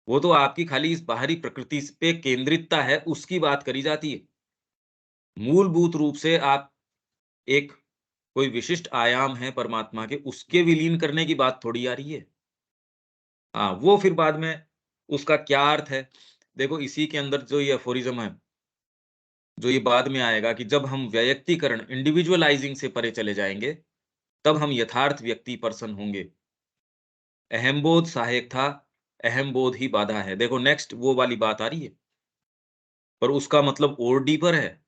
वो तो आपकी खाली इस बाहरी प्रकृति पे केंद्रितता है, उसकी बात करी जाती है। मूलभूत रूप से आप एक कोई विशिष्ट आयाम है परमात्मा के, उसके विलीन करने की बात थोड़ी आ रही है। हाँ, वो फिर बाद में उसका क्या अर्थ है, देखो इसी के अंदर जो ये एफोरिज़्म है, जो ये बाद में आएगा कि जब हम वैयक्तिकरण इंडिविजुअलाइज़िंग से परे चले जाएँगे, तब हम यथार्थ व्यक्ति पर्सन होंगे। अहमबोध सहायक था, अहमबोध ही बाधा है। देखो नेक्स्ट वो वाली बात आ रही है, पर उसका मतलब और डीपर है।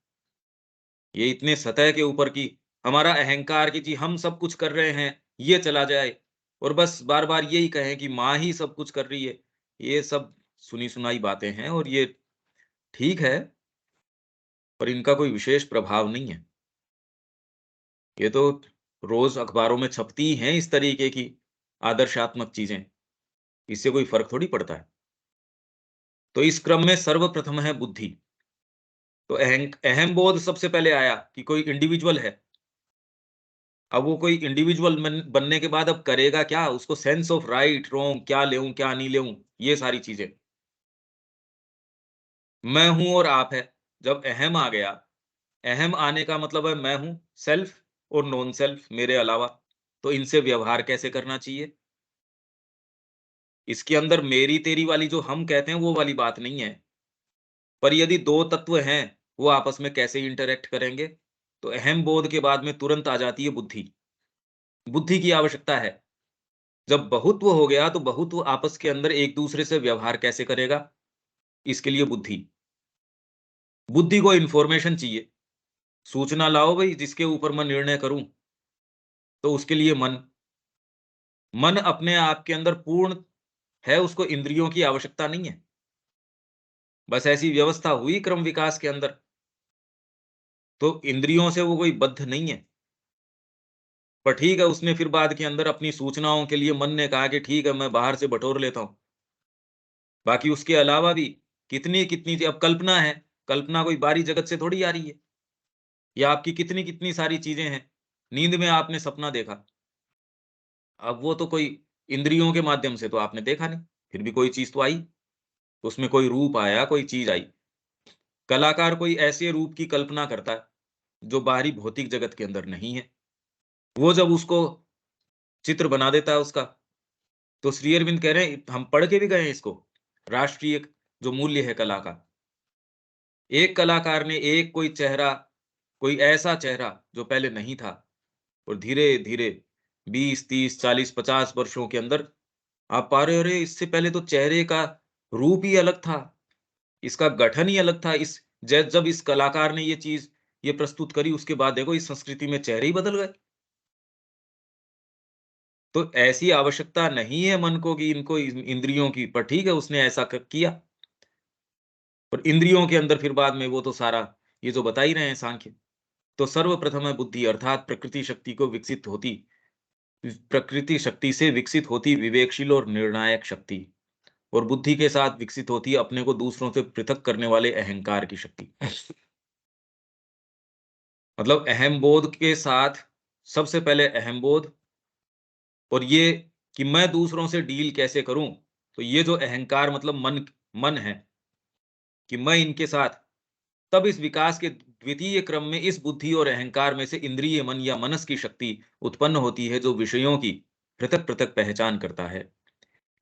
ये इतने सतह के ऊपर की हमारा अहंकार कि जी हम सब कुछ कर रहे हैं, ये चला जाए और बस बार-बार यही कहें कि माँ ही सब कुछ कर रही है। ये सब सुनी-सुनाई बातें हैं और ये ठीक है, पर इनका कोई विशेष प्रभाव नहीं है। ये तो रोज़ अखबारों में छपती ही हैं इस तरीके की आदर्शात्मक चीज़ें, इससे कोई फ़र्क थोड़ी पड़ता है। तो इस क्रम में सर्वप्रथम है बुद्धि। तो अहम बोध सबसे पहले आया कि कोई इंडिविजुअल है। अब वो कोई इंडिविजुअल बनने के बाद अब करेगा क्या? उसको सेंस ऑफ राइट, रॉन्ग, क्या लेऊँ, क्या नहीं लेऊँ, ये सारी चीज़ें। मैं हूँ और आप है। जब अहम आ गया, अहम आने का मतलब है मैं हूँ, सेल्फ और नॉन सेल्फ मेरे अलावा। तो इनसे व्यवहार कैसे करना चाहिए? इसके अंदर मेरी-तेरी वाली जो हम कहते हैं वो वाली बात नहीं है। पर यदि 2 तत्व हैं, वो आपस में कैसे इंटरैक्ट करेंगे? तो अहम बोध के बाद में तुरंत आ जाती है बुद्धि। बुद्धि की आवश्यकता है। जब बहुत्व हो गया तो बहुत्व आपस के अंदर एक-दूसरे से व्यवहार कैसे करेगा? इसके लिए बुद्धि। बुद्धि को इन्फॉर्मेशन चाहिए। सूचना लाओ भई जिसके ऊपर मैं निर्णय करूँ, तो उसके लिए मन। मन अपने आप के अंदर पूर्ण है, उसको इंद्रियों की आवश्यकता नहीं है। बस ऐसी व्यवस्था हुई क्रम विकास के अंदर। तो इंद्रियों से वो कोई बद्ध नहीं है। पर ठीक है, उसने फिर बाद के अंदर अपनी सूचनाओं के लिए मन ने कहा कि ठीक है, मैं बाहर से बटोर लेता हूँ। बाकी उसके अलावा भी कितनी-कितनी अब कल्पना है, कल्पना कोई बाहरी जगत से थोड़ी आ रही है। या आपकी कितनी-कितनी सारी चीज़ें हैं। नींद में आपने सपना देखा, अब वो तो कोई इंद्रियों के माध्यम से तो आपने देखा नहीं, फिर भी कोई चीज़ तो आई, उसमें कोई रूप आया, कोई चीज़ आई। कलाकार कोई ऐसे रूप की कल्पना करता है, जो बाहरी भौतिक जगत के अंदर नहीं है। वो जब उसको चित्र बना देता है उसका, तो श्री अरविंद कह रहे हैं, हम पढ़ के भी गए हैं इसको, राष्ट्रीय जो मूल्य है कला का। एक कलाकार ने एक कोई चेहरा, कोई ऐसा चेहरा जो पहले नहीं था और धीरे-धीरे 20, 30, 40, 50 वर्षों के अंदर आप पा रहे हो, अरे! इससे पहले तो चेहरे का रूप ही अलग था, इसका गठन ही अलग था। इस ज जब इस कलाकार ने ये चीज़ ये प्रस्तुत करी, उसके बाद देखो इस संस्कृति में चेहरे ही बदल गए। तो ऐसी आवश्यकता नहीं है मन को कि इनको इंद्रियों की, पर ठीक है उसने ऐसा किया। पर इंद्रियों के अंदर फिर बाद में वो तो सारा ये जो बता ही रहे हैं सांख्य। तो सर्वप्रथम है बुद्धि, अर्थात प्रकृति शक्ति को विकसित होती, प्रकृति शक्ति से विकसित होती विवेकशील और निर्णायक शक्ति, और बुद्धि के साथ विकसित होती है अपने को दूसरों से पृथक करने वाले अहंकार की शक्ति। मतलब अहम बोध के साथ सबसे पहले अहम बोध, और ये कि मैं दूसरों से डील कैसे करूं, तो ये जो अहंकार मतलब मन, मन है कि मैं इनके साथ, तब इस विकास के द्वितीय क्रम में इस बुद्धि और अहंकार में से इंद्रिय मन या मनस की शक्ति उत्पन्न होती है, जो विषयों की पृथक पृथक पहचान करता है।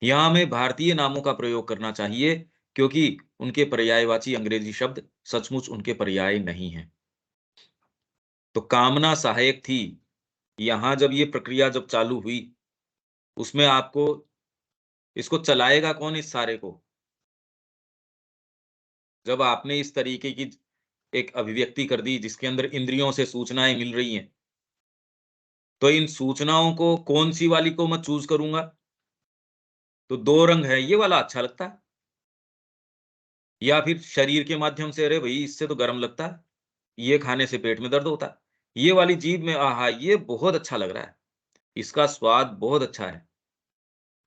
यहाँ हमें भारतीय नामों का प्रयोग करना चाहिए, क्योंकि उनके पर्यायवाची अंग्रेजी शब्द सचमुच उनके पर्याय नहीं है। तो कामना सहायक थी। यहाँ जब ये प्रक्रिया जब चालू हुई, उसमें आपको इसको चलाएगा कौन इस सारे को? जब आपने इस तरीके की एक अभिव्यक्ति कर दी जिसके अंदर इंद्रियों से सूचनाएँ मिल रही हैं, तो इन सूचनाओं को कौन-सी वाली को मैं चूज़ करूँगा? तो 2 रंग है, ये वाला अच्छा लगता है, या फिर शरीर के माध्यम से, अरे भई इससे तो गरम लगता है, ये खाने से पेट में दर्द होता है। ये वाली जीभ में, आहा! ये बहुत अच्छा लग रहा है, इसका स्वाद बहुत अच्छा है।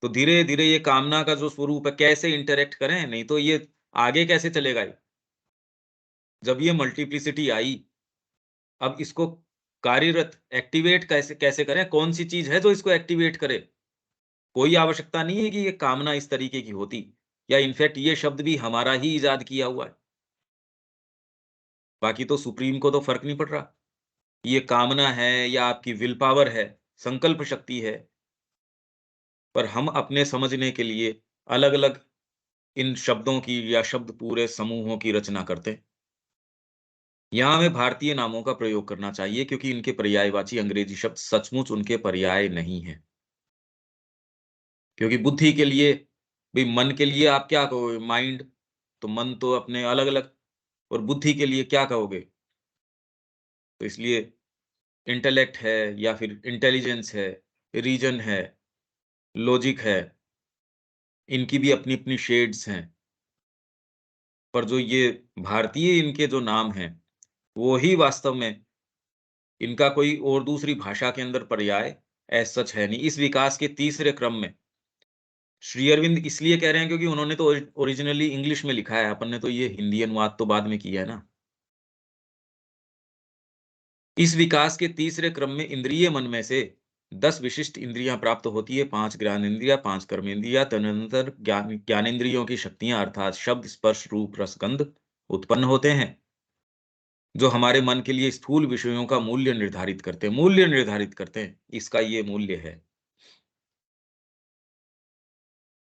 तो धीरे-धीरे ये कामना का जो स्वरूप है, कैसे इंटरैक्ट करें, नहीं तो ये आगे कैसे चलेगा ये? जब ये मल्टीप्लिसिटी आई, अब इसको कार्यरत, एक्टिवेट कैसे कैसे करें? कौन-सी चीज़ है जो इसको एक्टिवेट करे? कोई आवश्यकता नहीं है कि ये कामना इस तरीके की होती, या इनफैक्ट ये शब्द भी हमारा ही इज़ाद किया हुआ है। बाकी तो सुप्रीम को तो फ़र्क नहीं पड़ रहा। ये कामना है या आपकी विल पावर है, संकल्प शक्ति है, पर हम अपने समझने के लिए अलग-अलग इन शब्दों की या शब्द पूरे समूहों की रचना करते हैं। यहाँ हमें भारतीय नामों का प्रयोग करना चाहिए, क्योंकि इनके पर्यायवाची अंग्रेजी शब्द सचमुच उनके पर्याय नहीं हैं। क्योंकि बुद्धि के लिए, भई मन के लिए आप क्या कहोगे? माइंड, तो मन तो अपने अलग-अलग, और बुद्धि के लिए क्या कहोगे? तो इसलिए इंटेलेक्ट है या फिर इंटेलिजेंस है, रीज़न है, लॉजिक है, इनकी भी अपनी-अपनी शेड्स हैं। पर जो ये भारतीय इनके जो नाम हैं, वो ही वास्तव में इनका कोई और दूसरी भाषा के अंदर पर्याय एज़ सच है नहीं। इस विकास के तीसरे क्रम में श्री अरविंद इसलिए कह रहे हैं क्योंकि उन्होंने तो ओरिजिनली इंग्लिश में लिखा है, अपन ने तो ये हिंदी अनुवाद तो बाद में किया है ना। इस विकास के तीसरे क्रम में इंद्रिय मन में से 10 विशिष्ट इंद्रियाँ प्राप्त होती है, 5 ज्ञानेंद्रियाँ, 5 कर्मेंद्रियाँ, तदनंतर ज्ञानेंद्रियों की शक्तियाँ अर्थात शब्द, स्पर्श, रूप, रस, गंध उत्पन्न होते हैं, जो हमारे मन के लिए स्थूल विषयों का मूल्य निर्धारित करते हैं, इसका ये मूल्य है।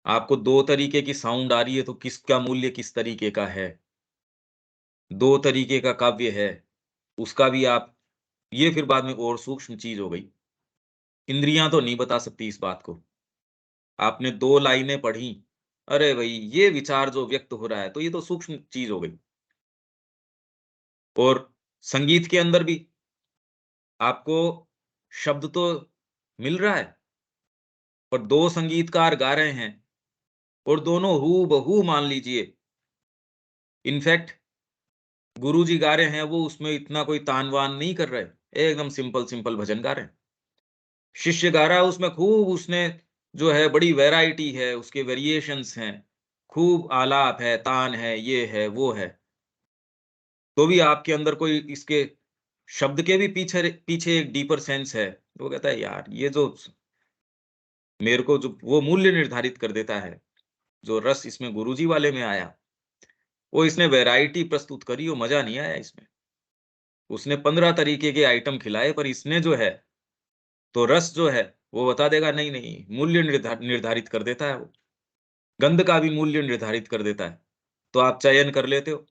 आपको 2 तरीके की साउंड आ रही है, तो किसका मूल्य किस तरीके का है? 2 तरीके का काव्य है, उसका भी आप, ये फिर बाद में और सूक्ष्म चीज़ हो गई। इंद्रियाँ तो नहीं बता सकती इस बात को। आपने 2 लाइनें पढ़ी, अरे भई ये विचार जो व्यक्त हो रहा है, तो ये तो सूक्ष्म चीज़ हो गई। और संगीत के अंदर भी आपको शब्द तो मिल रहा है, पर 2 संगीतकार गा रहे हैं और दोनों हूबहू मान लीजिए, इनफैक्ट गुरुजी गा रहे हैं, वो उसमें इतना कोई तान-वान नहीं कर रहे, एकदम सिंपल-सिंपल भजन गा रहे हैं। शिष्य गा रहा है, उसमें खूब उसने जो है बड़ी वैरायटी है, उसके वेरिएशंस हैं, खूब आलाप है, तान है, ये है, वो है। तो भी आपके अंदर कोई इसके शब्द के भी पीछे पीछे एक डीपर सेंस है। तो वो कहता है यार ये जो मेरे को जो वो मूल्य निर्धारित कर देता है, जो रस इसमें गुरुजी वाले में आया, वो इसने वैरायटी प्रस्तुत करी और मज़ा नहीं आया इसमें। उसने 15 तरीके के आइटम खिलाए पर इसने जो है, तो रस जो है, वो बता देगा नहीं, नहीं, मूल्य निर्धारित कर देता है वो। गंध का भी मूल्य निर्धारित कर देता है। तो आप चयन कर लेते हो,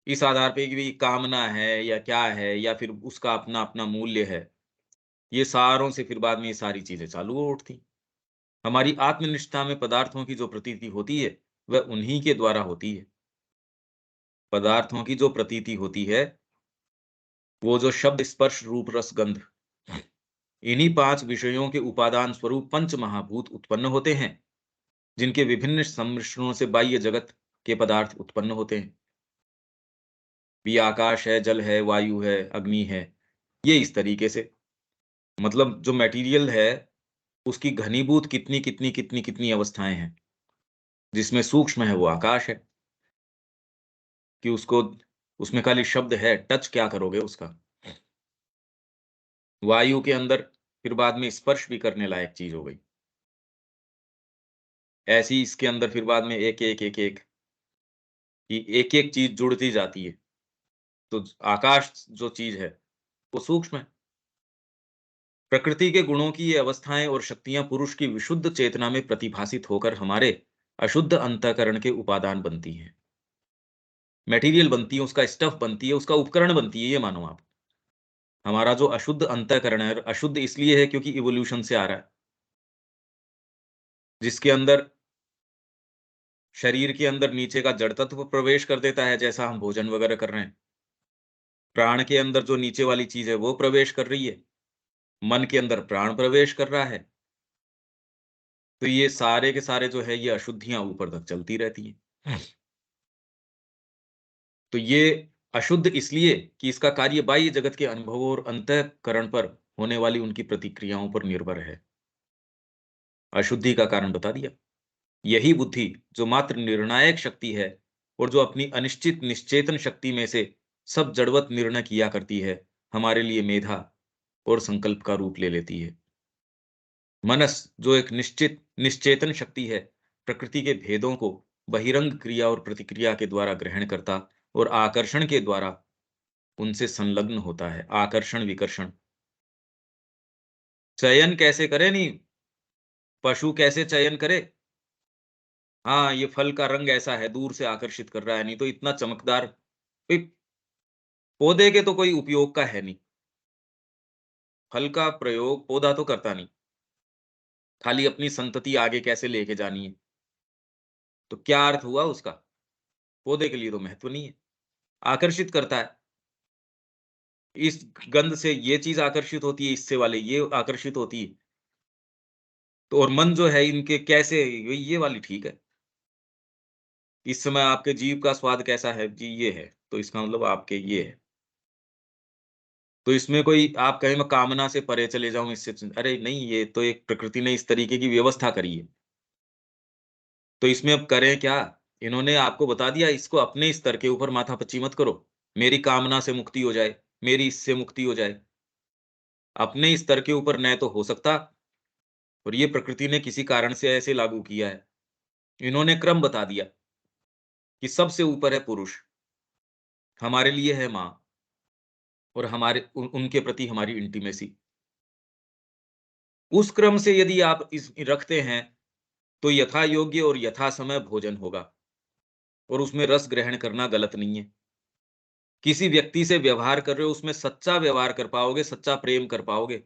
इस आधार पे कि भई कामना है या क्या है या फिर उसका अपना-अपना मूल्य है। ये सारों से फिर बाद में ये सारी चीज़ें चालू हो उठती। हमारी आत्मनिष्ठा में पदार्थों की जो प्रतीति होती है, वह उन्हीं के द्वारा होती है। पदार्थों की जो प्रतीति होती है, वो जो शब्द, स्पर्श, रूप, रस, गंध, इन्हीं 5 विषयों के उपादान स्वरूप पंच महाभूत उत्पन्न होते हैं, जिनके विभिन्न सम्मिश्रणों से बाह्य जगत के पदार्थ उत्पन्न होते हैं। भी आकाश है, जल है, वायु है, अग्नि है, ये इस तरीके से। मतलब जो मटेरियल है, उसकी घनीभूत कितनी अवस्थाएँ हैं। जिसमें सूक्ष्म है वो आकाश है, कि उसको उसमें खाली शब्द है, टच क्या करोगे उसका? वायु के अंदर फिर बाद में स्पर्श भी करने लायक चीज़ हो गई। ऐसे ही इसके अंदर फिर बाद में एक-एक कि एक-एक चीज़ जुड़ती जाती है। तो आकाश जो चीज़ है, वो सूक्ष्म है। प्रकृति के गुणों की ये अवस्थाएँ और शक्तियाँ पुरुष की विशुद्ध चेतना में प्रतिभासित होकर हमारे अशुद्ध अंतःकरण के उपादान बनती हैं। मटेरियल बनती है, उसका स्टफ़ बनती है, उसका उपकरण बनती है, ये मानो आप। हमारा जो अशुद्ध अंतःकरण है, अशुद्ध इसलिए है क्योंकि इवोल्यूशन से आ रहा है। जिसके अंदर शरीर के अंदर नीचे का जड़ तत्व प्रवेश कर देता है, जैसा हम भोजन वगैरह कर रहे हैं। प्राण के अंदर जो नीचे वाली चीज़ है, वो प्रवेश कर रही है। मन के अंदर प्राण प्रवेश कर रहा है। तो ये सारे के सारे जो है, ये अशुद्धियाँ ऊपर तक चलती रहती हैं। तो ये अशुद्ध इसलिए कि इसका कार्य बाह्य जगत के अनुभवों और अंतःकरण पर होने वाली उनकी प्रतिक्रियाओं पर निर्भर है। अशुद्धि का कारण बता दिया। यही बुद्धि जो मात्र निर्णायक शक्ति है और जो अपनी अनिश्चित निश्चेतन शक्ति में से सब जड़वत निर्णय किया करती है, हमारे लिए मेधा और संकल्प का रूप ले लेती है। मनस जो एक निश्चित निश्चेतन शक्ति है, प्रकृति के भेदों को बहिरंग क्रिया और प्रतिक्रिया के द्वारा ग्रहण करता और आकर्षण के द्वारा उनसे संलग्न होता है। आकर्षण विकर्षण चयन कैसे करे नहीं, पशु कैसे चयन करे? हाँ, ये फल का रंग ऐसा है, दूर से आकर्षित कर रहा है, नहीं तो इतना चमकदार कोई पौधे के तो कोई उपयोग का है नहीं। फल का प्रयोग पौधा तो करता नहीं, खाली अपनी संतति आगे कैसे लेके जानी है। तो क्या अर्थ हुआ उसका? पौधे के लिए तो महत्व नहीं है। आकर्षित करता है, इस गंध से ये चीज़ आकर्षित होती है, इससे वाले ये आकर्षित होती है। तो और मन जो है इनके कैसे ये वाली ठीक है। इस समय आपके जीभ का स्वाद कैसा है? जी ये है, तो इसका मतलब आपके ये है। तो इसमें कोई आप कहें मैं कामना से परे चले जाऊँ इससे अरे नहीं, ये तो एक प्रकृति ने इस तरीके की व्यवस्था करी है। तो इसमें अब करें क्या? इन्होंने आपको बता दिया इसको अपने स्तर के ऊपर माथापच्ची मत करो। मेरी कामना से मुक्ति हो जाए, मेरी इससे मुक्ति हो जाए। अपने स्तर के ऊपर न तो हो सकता और ये प्रकृति ने किसी कारण से ऐसे लागू किया है। इन्होंने क्रम बता दिया कि सबसे ऊपर है पुरुष, हमारे लिए है माँ और हमारे उनके प्रति हमारी इंटीमेसी। उस क्रम से यदि आप इस रखते हैं, तो यथा योग्य और यथा समय भोजन होगा और उसमें रस ग्रहण करना गलत नहीं है। किसी व्यक्ति से व्यवहार कर रहे हो, उसमें सच्चा व्यवहार कर पाओगे, सच्चा प्रेम कर पाओगे।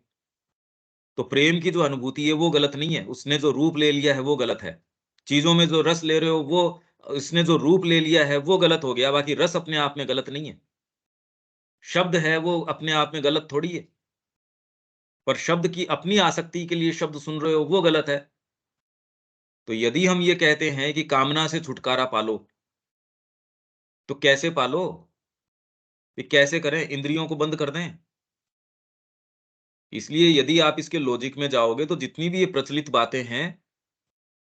तो प्रेम की जो अनुभूति है, वो गलत नहीं है। उसने जो रूप ले लिया है, वो गलत है। चीज़ों में जो रस ले रहे हो, वो उसने जो रूप ले लिया है, वो गलत हो गया, बाकी रस अपने आप में गलत नहीं है। शब्द है, वो अपने आप में गलत थोड़ी है। पर शब्द की अपनी आसक्ति के लिए शब्द सुन रहे हो, वो गलत है। तो यदि हम ये कहते हैं कि कामना से छुटकारा पालो, तो कैसे पालो? ये कैसे करें? इंद्रियों को बंद कर दें? इसलिए यदि आप इसके लॉजिक में जाओगे तो जितनी भी ये प्रचलित बातें हैं,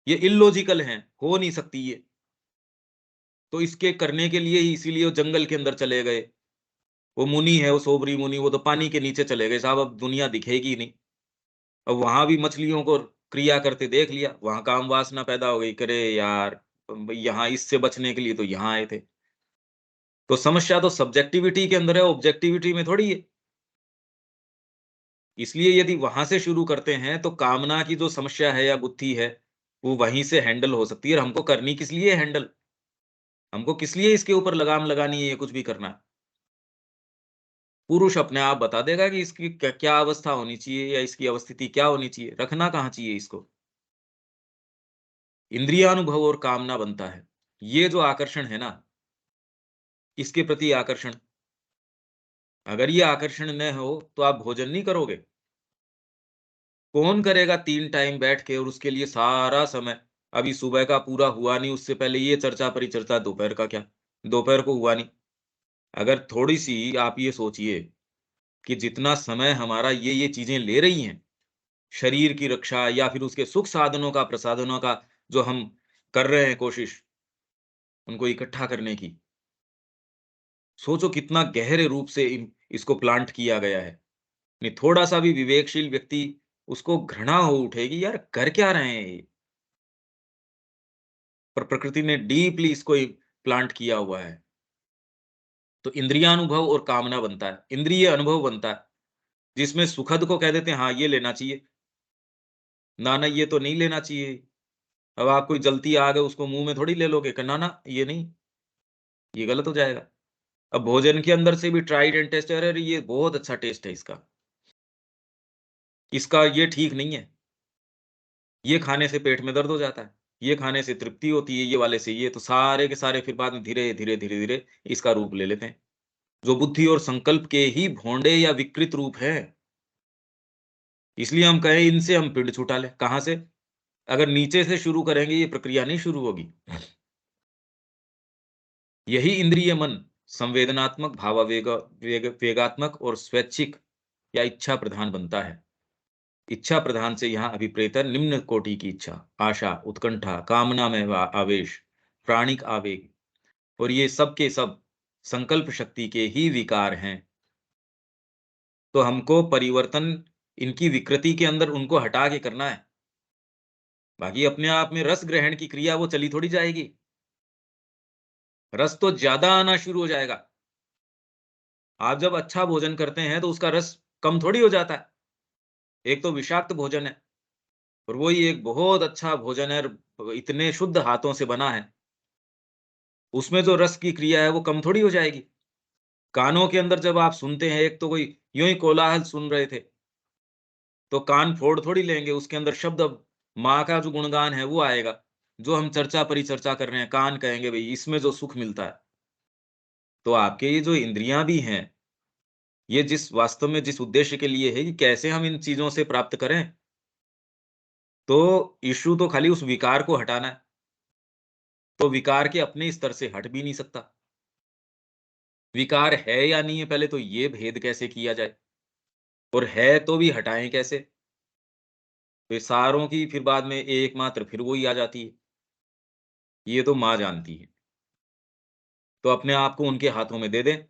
ये इलॉजिकल हैं, हो नहीं सकती ये। तो इसके करने के लिए ही इसीलिए वो जंगल के अंदर चले गए। वो मुनि है, वो सोबरी मुनि, वो तो पानी के नीचे चले गए साहब, अब दुनिया दिखेगी नहीं। अब वहां भी मछलियों को क्रिया करते देख लिया, वहां काम वासना पैदा हो गई, करे यार यहाँ इससे बचने के लिए तो यहाँ आए थे। तो समस्या तो सब्जेक्टिविटी के अंदर है, ऑब्जेक्टिविटी में थोड़ी है। इसलिए यदि वहां से शुरू करते हैं तो कामना की जो समस्या है या बुद्धि है, वो वहीं से हैंडल हो सकती है। और हमको करनी किस लिए हैंडल? हमको किस लिए इसके ऊपर लगाम लगानी है, ये कुछ भी करना है? पुरुष अपने आप बता देगा कि इसकी क्या अवस्था होनी चाहिए या इसकी अवस्थिति क्या होनी चाहिए, रखना कहाँ चाहिए इसको। इंद्रियानुभव और कामना बनता है। ये जो आकर्षण है ना, इसके प्रति आकर्षण, अगर ये आकर्षण न हो तो आप भोजन नहीं करोगे। कौन करेगा 3 टाइम बैठ के और उसके लिए सारा समय? अभी सुबह का पूरा हुआ नहीं, उससे पहले ये चर्चा परिचर्चा, दोपहर का क्या? दोपहर को हुआ नहीं। अगर थोड़ी-सी आप ये सोचिए कि जितना समय हमारा ये चीज़ें ले रही हैं, शरीर की रक्षा या फिर उसके सुख साधनों का, प्रसाधनों का जो हम कर रहे हैं कोशिश, उनको इकट्ठा करने की। सोचो कितना गहरे रूप से इसको प्लांट किया गया है। नहीं, थोड़ा-सा भी विवेकशील व्यक्ति, उसको घृणा हो उठेगी, यार कर क्या रहे हैं ये? पर प्रकृति ने डीपली इसको प्लांट किया हुआ है। तो इंद्रियानुभव और कामना बनता है, इंद्रिय अनुभव बनता है, जिसमें सुखद को कह देते हैं, हाँ, ये लेना चाहिए। ना, ना, ये तो नहीं लेना चाहिए। अब आप कोई जलती आग है, उसको मुँह में थोड़ी ले लोगे कि ना, ना, ये नहीं, ये गलत हो जाएगा। अब भोजन के अंदर से भी ट्राइड एंड टेस्ट, अरे ये बहुत अच्छा टेस्ट है इसका, इसका ये ठीक नहीं है, ये खाने से पेट में दर्द हो जाता है, ये खाने से तृप्ति होती है, ये वाले से ये, तो सारे के सारे फिर बाद में धीरे-धीरे, धीरे-धीरे इसका रूप ले लेते हैं। जो बुद्धि और संकल्प के ही भोंडे या विकृत रूप हैं। इसलिए हम कहें इनसे हम पिंड छुटा लें, कहाँ से? अगर नीचे से शुरू करेंगे ये प्रक्रिया नहीं शुरू होगी। यही इंद्रिय मन संवेदनात्मक, वेगात्मक और स्वैच्छिक या इच्छा प्रधान बनता है। इच्छा प्रधान से यहाँ अभिप्रेत है निम्न कोटि की इच्छा, आशा, उत्कंठा, कामना में आवेश, प्राणिक आवेग, और ये सब के सब संकल्प शक्ति के ही विकार हैं। तो हमको परिवर्तन इनकी विकृति के अंदर उनको हटा के करना है। बाकी अपने आप में रस ग्रहण की क्रिया वो चली थोड़ी जाएगी। रस तो ज़्यादा आना शुरू हो जाएगा। आप जब अच्छा भोजन करते हैं तो उसका रस कम थोड़ी हो जाता है। एक तो विषाक्त भोजन है और वही एक बहुत अच्छा भोजन है और इतने शुद्ध हाथों से बना है। उसमें जो रस की क्रिया है वो कम थोड़ी हो जाएगी। कानों के अंदर जब आप सुनते हैं, एक तो कोई यूँ ही कोलाहल सुन रहे थे, तो कान फोड़ थोड़ी लेंगे, उसके अंदर शब्द माँ का जो गुणगान है वो आएगा। जो हम चर्चा परिचर्चा कर रहे हैं, कान कहेंगे भई इसमें जो सुख मिलता है। तो आपके ये जो इंद्रियाँ भी हैं, ये जिस वास्तव में जिस उद्देश्य के लिए है कि कैसे हम इन चीज़ों से प्राप्त करें, तो इश्यू तो खाली उस विकार को हटाना है। तो विकार के अपने स्तर से हट भी नहीं सकता। विकार है या नहीं है, पहले तो ये भेद कैसे किया जाए? और है तो भी हटाएँ कैसे? तो ये सारों की फिर बाद में एकमात्र फिर वही आ जाती है। ये तो माँ जानती है। तो अपने आप को उनके हाथों में दे दें।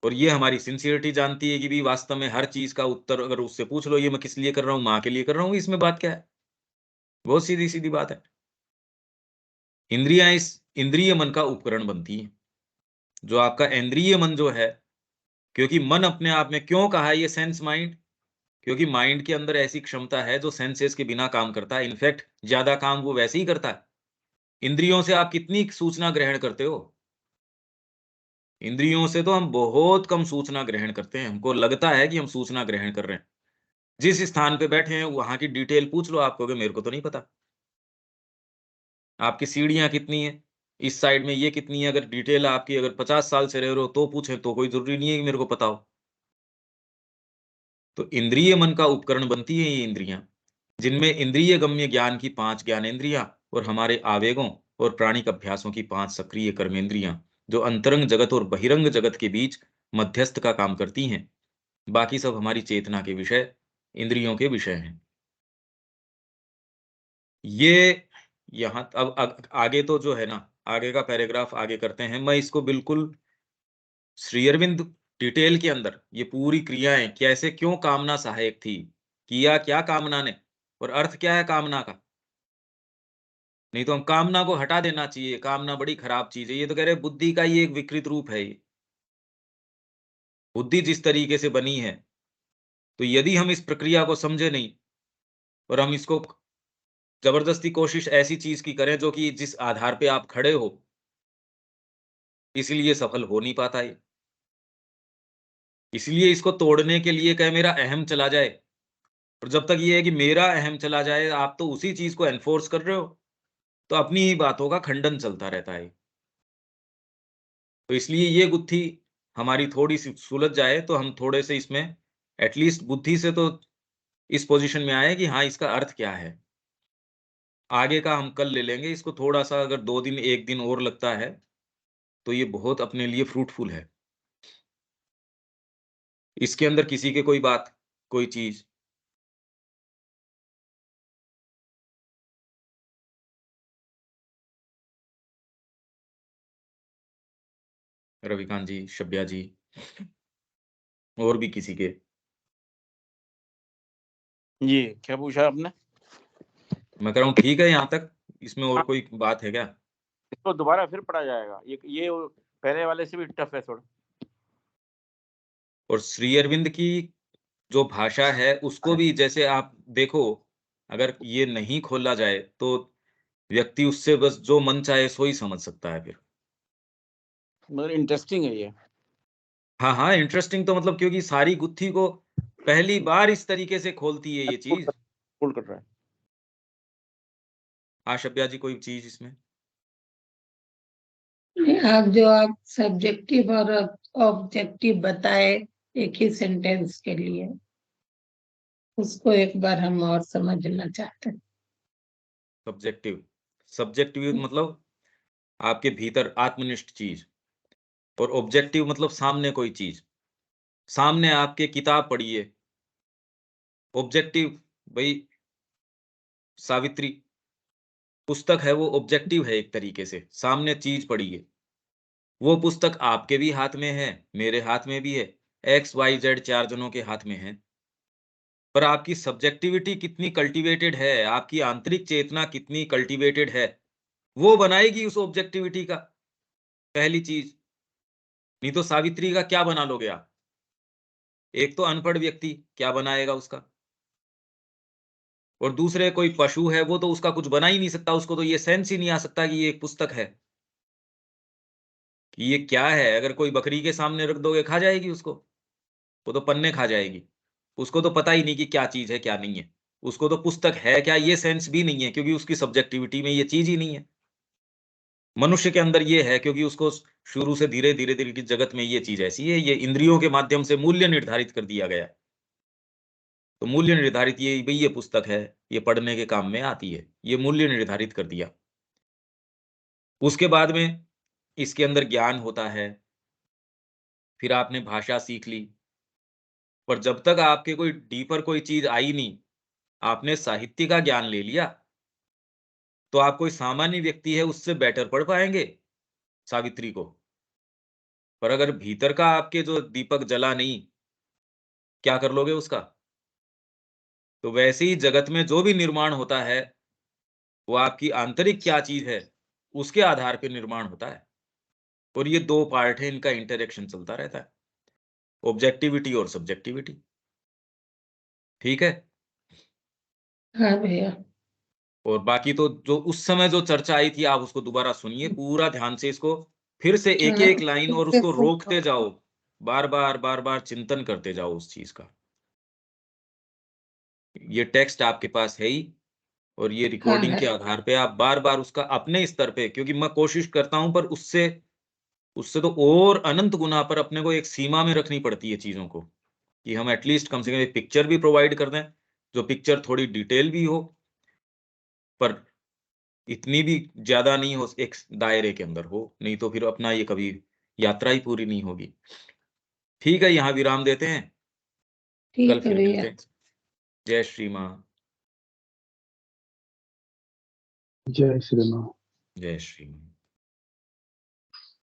और ये हमारी सिंसियरिटी जानती है कि भी वास्तव में हर चीज़ का उत्तर अगर उससे पूछ लो, ये मैं किस लिए कर रहा हूँ? माँ के लिए कर रहा हूँ, इसमें बात क्या है? बहुत सीधी-सीधी बात है। इंद्रियाँ इस इंद्रिय मन का उपकरण बनती हैं। जो आपका इंद्रिय मन जो है, क्योंकि मन अपने आप में क्यों कहा है ये सेंस माइंड? क्योंकि माइंड के अंदर ऐसी क्षमता है जो सेंसेस के बिना काम करता है। इनफैक्ट ज़्यादा काम वो वैसे ही करता है। इंद्रियों से आप कितनी सूचना ग्रहण करते हो? इंद्रियों से तो हम बहुत कम सूचना ग्रहण करते हैं। हमको लगता है कि हम सूचना ग्रहण कर रहे हैं। जिस स्थान पे बैठे हैं, वहाँ की डिटेल पूछ लो, आप कहोगे मेरे को तो नहीं पता। आपकी सीढ़ियाँ कितनी हैं? इस साइड में ये कितनी है? अगर डिटेल आपकी अगर 50 साल से रह रहे हो तो पूछें, तो कोई ज़रूरी नहीं है कि मेरे को पता हो। तो इंद्रिय मन का उपकरण बनती हैं ये इंद्रियाँ, जिनमें इंद्रिय गम्य ज्ञान की 5 ज्ञानेंद्रियाँ और हमारे आवेगों और प्राणिक अभ्यासों की 5 सक्रिय कर्मेंद्रियाँ जो अंतरंग जगत और बहिरंग जगत के बीच मध्यस्थ का काम करती हैं। बाकी सब हमारी चेतना के विषय, इंद्रियों के विषय हैं। ये यहाँ अब आगे तो जो है ना, आगे का पैराग्राफ आगे करते हैं। मैं इसको बिल्कुल श्री अरविंद डिटेल के अंदर ये पूरी क्रियाएं कैसे, क्यों कामना सहायक थी, किया क्या कामना ने, और अर्थ क्या है कामना का। नहीं तो हम कामना को हटा देना चाहिए, कामना बड़ी खराब चीज है। ये तो कह रहे बुद्धि का ही एक विकृत रूप है ये। बुद्धि जिस तरीके से बनी है, तो यदि हम इस प्रक्रिया को समझे नहीं और हम इसको जबरदस्ती कोशिश ऐसी चीज की करें जो कि जिस आधार पे आप खड़े हो, इसलिए सफल हो नहीं पाता है। इसलिए इसको तोड़ने के लिए कहे मेरा अहम चला जाए, और जब तक ये है कि मेरा अहम चला जाए, आप तो उसी चीज को एनफोर्स कर रहे हो, तो अपनी ही बातों का खंडन चलता रहता है। तो इसलिए ये गुत्थी हमारी थोड़ी सी सुलझ जाए, तो हम थोड़े से इसमें एटलीस्ट बुद्धि से तो इस पोजीशन में आए कि हाँ, इसका अर्थ क्या है। आगे का हम कल ले लेंगे इसको। थोड़ा सा अगर 2 दिन 1 दिन और लगता है, तो ये बहुत अपने लिए फ्रूटफुल है। इसके अंदर किसी के कोई बात, कोई चीज। रविकांत जी, शब्या जी, और भी किसी के। जी, क्या पूछा आपने? मैं कह रहा हूँ ठीक है यहाँ तक, इसमें और हाँ, कोई बात है क्या? इसको दोबारा फिर पढ़ा जाएगा। ये पहले वाले से भी टफ है थोड़ा। और श्री अरविंद की जो भाषा है उसको भी जैसे आप देखो, अगर ये नहीं खोला जाए तो व्यक्ति उससे बस जो मन चाहे सो ही समझ सकता है फिर। मगर इंटरेस्टिंग है ये। हाँ हाँ, इंटरेस्टिंग तो मतलब क्योंकि सारी गुत्थी को पहली बार इस तरीके से खोलती है ये चीज। पुल कर रहा है। आशब्या जी, कोई चीज इसमें? आप सब्जेक्टिव और ऑब्जेक्टिव बताए एक ही सेंटेंस के लिए, उसको एक बार हम और समझना चाहते हैं। सब्जेक्टिव, सब्जेक्टिव मतलब आपके भीतर आत्मनिष्ठ चीज, और ऑब्जेक्टिव मतलब सामने कोई चीज। सामने आपके किताब पढ़ी है, ऑब्जेक्टिव भाई सावित्री पुस्तक है, वो ऑब्जेक्टिव है एक तरीके से, सामने चीज पड़ी है। वो पुस्तक आपके भी हाथ में है, मेरे हाथ में भी है, XYZ 4 जनों के हाथ में है। पर आपकी सब्जेक्टिविटी कितनी कल्टीवेटेड है, आपकी आंतरिक चेतना कितनी कल्टीवेटेड है, वो बनाएगी उस ऑब्जेक्टिविटी का पहली चीज। नहीं तो सावित्री का क्या बना लोगे आप? एक तो अनपढ़ व्यक्ति क्या बनाएगा उसका, और दूसरे कोई पशु है, वो तो उसका कुछ बना ही नहीं सकता, उसको तो ये सेंस ही नहीं आ सकता कि ये एक पुस्तक है, कि ये क्या है। अगर कोई बकरी के सामने रख दोगे, खा जाएगी उसको, वो तो पन्ने खा जाएगी। उसको तो पता ही नहीं कि क्या चीज है क्या नहीं है। उसको तो पुस्तक है क्या ये सेंस भी नहीं है, क्योंकि उसकी सब्जेक्टिविटी में ये चीज ही नहीं है। मनुष्य के अंदर ये है, क्योंकि उसको शुरू से धीरे धीरे धीरे की जगत में ये चीज ऐसी है, ये इंद्रियों के माध्यम से मूल्य निर्धारित कर दिया गया है। तो मूल्य निर्धारित, ये भाई ये पुस्तक है, ये पढ़ने के काम में आती है, ये मूल्य निर्धारित कर दिया। उसके बाद में इसके अंदर ज्ञान होता है, फिर आपने भाषा सीख ली। पर जब तक आपके कोई डीपर कोई चीज आई नहीं, आपने साहित्य का ज्ञान ले लिया, तो आप कोई सामान्य व्यक्ति है उससे बेटर पढ़ पाएंगे सावित्री को। पर अगर भीतर का आपके जो दीपक जला नहीं, क्या कर लोगे उसका? तो वैसे ही जगत में जो भी निर्माण होता है, वो आपकी आंतरिक क्या चीज है, उसके आधार पर निर्माण होता है। और ये 2 पार्ट है, इनका इंटरेक्शन चलता रहता है, ऑब्जेक्टिविटी और सब्जेक्टिविटी। ठीक है। हाँ भैया। और बाकी तो जो उस समय जो चर्चा आई थी, आप उसको दोबारा सुनिए पूरा ध्यान से, इसको फिर से एक हाँ, एक लाइन, और उसको रोकते जाओ, बार बार चिंतन करते जाओ उस चीज का। ये टेक्स्ट आपके पास है ही, और ये हाँ रिकॉर्डिंग के है। आधार पे आप बार बार उसका अपने स्तर पे, क्योंकि मैं कोशिश करता हूं, पर उससे उससे तो और अनंत गुना पर अपने को एक सीमा में रखनी पड़ती है चीजों को, कि हम एटलीस्ट कम से कम एक पिक्चर भी प्रोवाइड कर दें, जो पिक्चर थोड़ी डिटेल भी हो, पर इतनी भी ज्यादा नहीं हो, एक दायरे के अंदर हो, नहीं तो फिर अपना ये कभी यात्रा ही पूरी नहीं होगी। ठीक है, यहाँ विराम देते हैं, कल ठीक है फिर भैया। मिलते हैं। जय श्री माँ। जय श्री राम। जय श्री माँ।